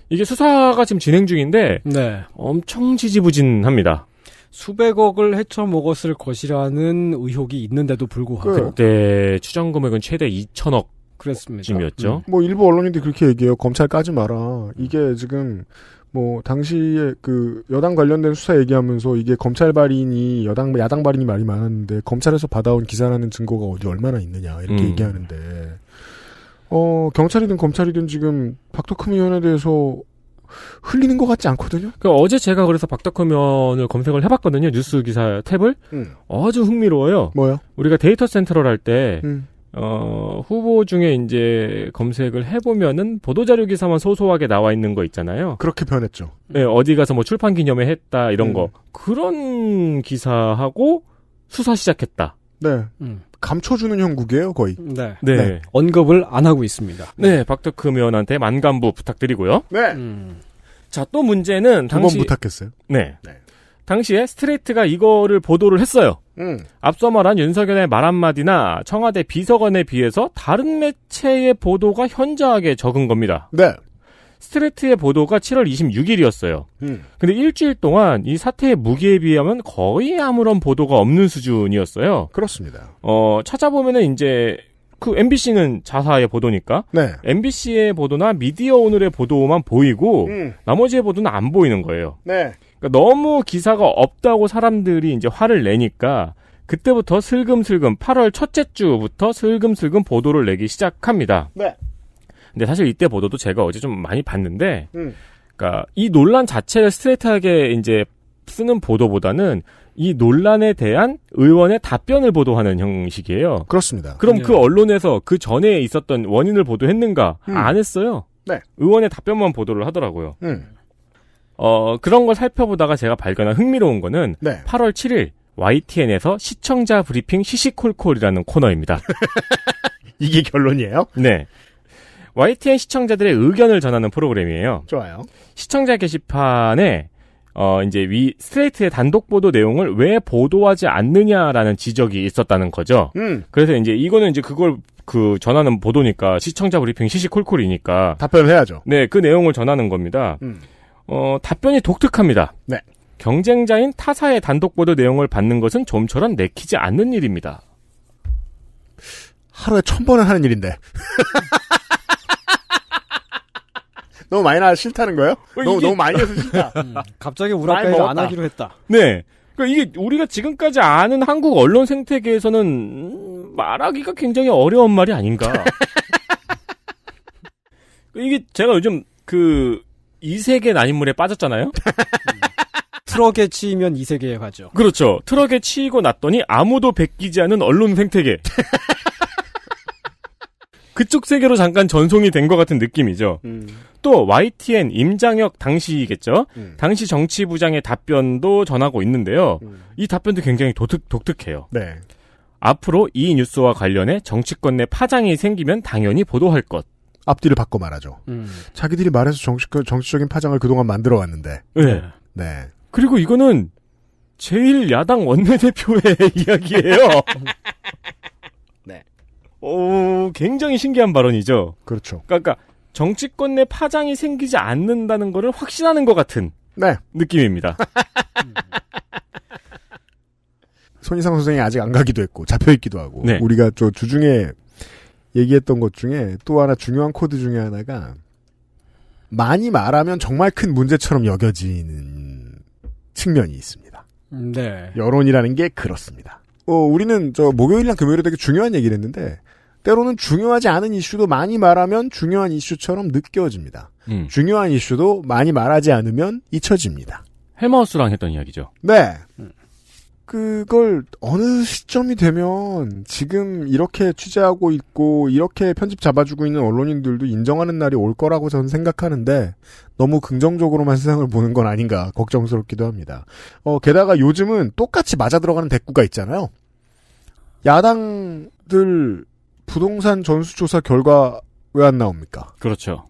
S4: 이게 수사가 지금 진행 중인데
S13: 네.
S4: 엄청 지지부진합니다.
S13: 수백억을 헤쳐먹었을 것이라는 의혹이 있는데도 불구하고
S4: 그때 추정 금액은 최대 2천억
S13: 그랬습니다.
S4: 쯤이었죠.
S2: 뭐 일부 언론인들이 그렇게 얘기해요. 검찰 까지 마라. 이게 지금 뭐 당시에 그 여당 관련된 수사 얘기하면서 이게 검찰 발인이 야당 발인이 말이 많았는데 검찰에서 받아온 기사라는 증거가 어디 얼마나 있느냐 이렇게 얘기하는데 경찰이든 검찰이든 지금 박덕흠 의원에 대해서 흘리는 것 같지 않거든요.
S4: 어제 제가 그래서 박덕흠 의원을 검색을 해봤거든요. 뉴스 기사 탭을. 아주 흥미로워요.
S2: 뭐요?
S4: 우리가 데이터 센트럴 할 때 후보 중에 이제 검색을 해보면은 보도자료 기사만 소소하게 나와 있는 거 있잖아요.
S2: 그렇게 변했죠.
S4: 네, 어디 가서 뭐 출판 기념회 했다, 이런 거. 그런 기사하고 수사 시작했다.
S2: 네. 감춰주는 형국이에요, 거의.
S13: 네.
S4: 네.
S13: 언급을 안 하고 있습니다.
S4: 네, 박덕흠 의원한테 만감부 부탁드리고요.
S2: 네.
S4: 자, 또 문제는
S2: 두 번 부탁했어요.
S4: 네. 당시에 스트레이트가 이거를 보도를 했어요. 앞서 말한 윤석열의 말 한마디나 청와대 비서관에 비해서 다른 매체의 보도가 현저하게 적은 겁니다.
S2: 네.
S4: 스트레이트의 보도가 7월 26일이었어요. 근데 일주일 동안 이 사태의 무게에 비하면 거의 아무런 보도가 없는 수준이었어요.
S2: 그렇습니다.
S4: 찾아보면은 이제 그 MBC는 자사의 보도니까
S2: 네.
S4: MBC의 보도나 미디어 오늘의 보도만 보이고 나머지의 보도는 안 보이는 거예요.
S2: 네.
S4: 그러니까 너무 기사가 없다고 사람들이 이제 화를 내니까 그때부터 슬금슬금 8월 첫째 주부터 슬금슬금 보도를 내기 시작합니다.
S2: 네.
S4: 근데 사실 이때 보도도 제가 어제 좀 많이 봤는데, 그러니까 이 논란 자체를 스트레이트하게 이제 쓰는 보도보다는 이 논란에 대한 의원의 답변을 보도하는 형식이에요.
S2: 그렇습니다.
S4: 그럼 그 언론에서 그 전에 있었던 원인을 보도했는가? 안 했어요.
S2: 네.
S4: 의원의 답변만 보도를 하더라고요. 그런 걸 살펴보다가 제가 발견한 흥미로운 거는 8월 7일 YTN에서 시청자 브리핑 시시콜콜이라는 코너입니다.
S2: 이게 결론이에요?
S4: 네. YTN 시청자들의 의견을 전하는 프로그램이에요.
S2: 좋아요.
S4: 시청자 게시판에 이제 스트레이트의 단독 보도 내용을 왜 보도하지 않느냐라는 지적이 있었다는 거죠. 그래서 이제 이거는 이제 그걸 전하는 보도니까 시청자 브리핑 시시콜콜이니까
S2: 답변을 해야죠.
S4: 네, 그 내용을 전하는 겁니다. 답변이 독특합니다.
S2: 네.
S4: 경쟁자인 타사의 단독 보도 내용을 받는 것은 좀처럼 내키지 않는 일입니다.
S2: 하루에 1000번은 하는 일인데. 너무 많이 나와 싫다는 거예요? 너무 많이 해서 싫다.
S13: 갑자기 우라카이를 안 하기로 했다.
S4: 네. 그러니까 이게 우리가 지금까지 아는 한국 언론 생태계에서는 말하기가 굉장히 어려운 말이 아닌가. 이게 제가 요즘 이세계 난인물에 빠졌잖아요.
S13: 트럭에 치이면 이 세계에 가죠.
S4: 그렇죠. 트럭에 치이고 났더니 아무도 베끼지 않은 언론 생태계. 그쪽 세계로 잠깐 전송이 된 것 같은 느낌이죠. 또 YTN 임장혁 당시겠죠. 당시 정치부장의 답변도 전하고 있는데요. 이 답변도 굉장히 독특해요.
S2: 네.
S4: 앞으로 이 뉴스와 관련해 정치권 내 파장이 생기면 당연히 보도할 것.
S2: 앞뒤를 바꿔 말하죠. 자기들이 말해서 정치적인 파장을 그동안 만들어왔는데.
S4: 네.
S2: 네.
S4: 그리고 이거는 제일 야당 원내대표의 이야기예요.
S2: 네.
S4: 굉장히 신기한 발언이죠.
S2: 그렇죠.
S4: 그러니까 정치권 내 파장이 생기지 않는다는 거를 확신하는 것 같은 느낌입니다.
S2: 손희상 선생이 아직 안 가기도 했고 잡혀있기도 하고
S4: 네.
S2: 우리가 주중에 얘기했던 것 중에 또 하나 중요한 코드 중에 하나가 많이 말하면 정말 큰 문제처럼 여겨지는 측면이 있습니다.
S13: 네.
S2: 여론이라는 게 그렇습니다. 우리는 목요일이랑 금요일에 되게 중요한 얘기를 했는데 때로는 중요하지 않은 이슈도 많이 말하면 중요한 이슈처럼 느껴집니다. 중요한 이슈도 많이 말하지 않으면 잊혀집니다.
S4: 헬마우스랑 했던 이야기죠.
S2: 네. 그걸 어느 시점이 되면 지금 이렇게 취재하고 있고 이렇게 편집 잡아주고 있는 언론인들도 인정하는 날이 올 거라고 저는 생각하는데 너무 긍정적으로만 세상을 보는 건 아닌가 걱정스럽기도 합니다. 게다가 요즘은 똑같이 맞아 들어가는 대꾸가 있잖아요. 야당들 부동산 전수조사 결과 왜 안 나옵니까?
S4: 그렇죠.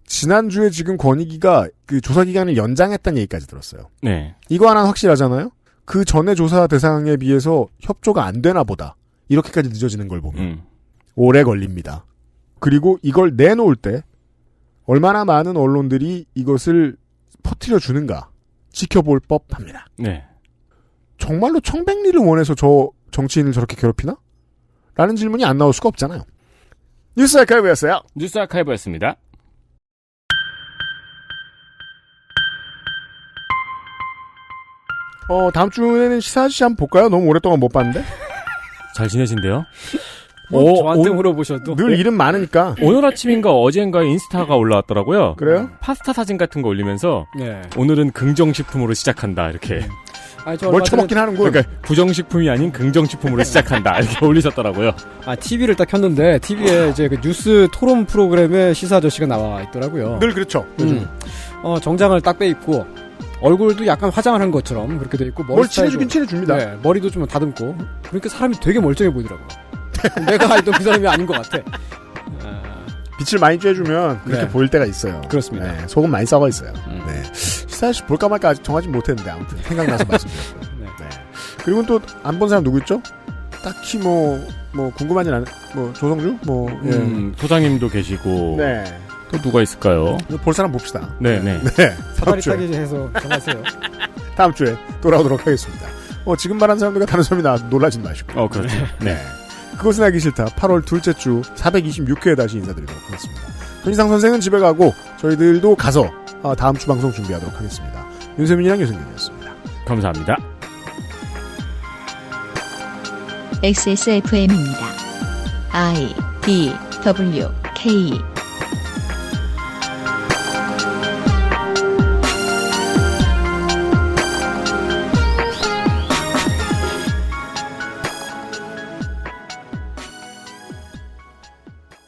S2: 지난주에 지금 권익위가 그 조사 기간을 연장했다는 얘기까지 들었어요.
S4: 네.
S2: 이거 하나는 확실하잖아요. 그 전에 조사 대상에 비해서 협조가 안 되나 보다. 이렇게까지 늦어지는 걸 보면 오래 걸립니다. 그리고 이걸 내놓을 때 얼마나 많은 언론들이 이것을 퍼뜨려 주는가 지켜볼 법합니다.
S4: 네.
S2: 정말로 청백리를 원해서 저 정치인을 저렇게 괴롭히나? 라는 질문이 안 나올 수가 없잖아요. 뉴스 아카이브였어요.
S4: 뉴스 아카이브였습니다.
S2: 다음 주에는 시사 아저씨 한번 볼까요? 너무 오랫동안 못 봤는데.
S4: 잘 지내신대요?
S13: 저한테 물어보셔도.
S2: 늘 이름 많으니까.
S4: 오늘 아침인가 어젠가에 인스타가 올라왔더라고요.
S2: 그래요?
S4: 파스타 사진 같은 거 올리면서
S13: 네.
S4: 오늘은 긍정식품으로 시작한다 이렇게.
S2: 뭘 처먹긴 하는군.
S4: 그러니까 부정식품이 아닌 긍정식품으로 시작한다. 이렇게 올리셨더라고요.
S13: TV를 딱 켰는데 TV에 이제 그 뉴스 토론 프로그램에 시사 아저씨가 나와 있더라고요.
S2: 늘 그렇죠. 요즘.
S13: 정장을 딱 빼입고 얼굴도 약간 화장을 한 것처럼 그렇게 돼 있고
S2: 뭘 친해주긴 친해줍니다.
S13: 네, 머리도 좀 다듬고 그러니까 사람이 되게 멀쩡해 보이더라고요. 내가 알던 그 사람이 아닌 것 같아.
S2: 빛을 많이 쬐주면 그렇게
S13: 네.
S2: 보일 때가 있어요.
S13: 그렇습니다.
S2: 네, 속은 많이 썩어 있어요. 네. 시사시 볼까 말까 아직 정하지 못했는데 아무튼 생각나서 말씀드렸어요.
S13: 네.
S2: 네. 그리고 또 안 본 사람 누구 있죠? 딱히 뭐 궁금하진 않은 조성주
S4: 소장님도 계시고
S2: 네.
S4: 또 누가 있을까요?
S2: 볼 사람 봅시다.
S4: 네네.
S2: 네.
S13: 사다리 타기 해서 정하세요.
S2: 다음 주에 돌아오도록 하겠습니다. 지금 말한 사람들과 다른 사람이 놀라진 마시고.
S4: 그렇죠. 네.
S2: 그것은 알기 싫다. 8월 둘째 주 426회에 다시 인사드리도록 하겠습니다. 현희상 선생은 집에 가고 저희들도 가서 다음 주 방송 준비하도록 하겠습니다. 윤세민이랑 유승균이었습니다.
S4: 감사합니다.
S1: XSFM입니다. I, D, W, K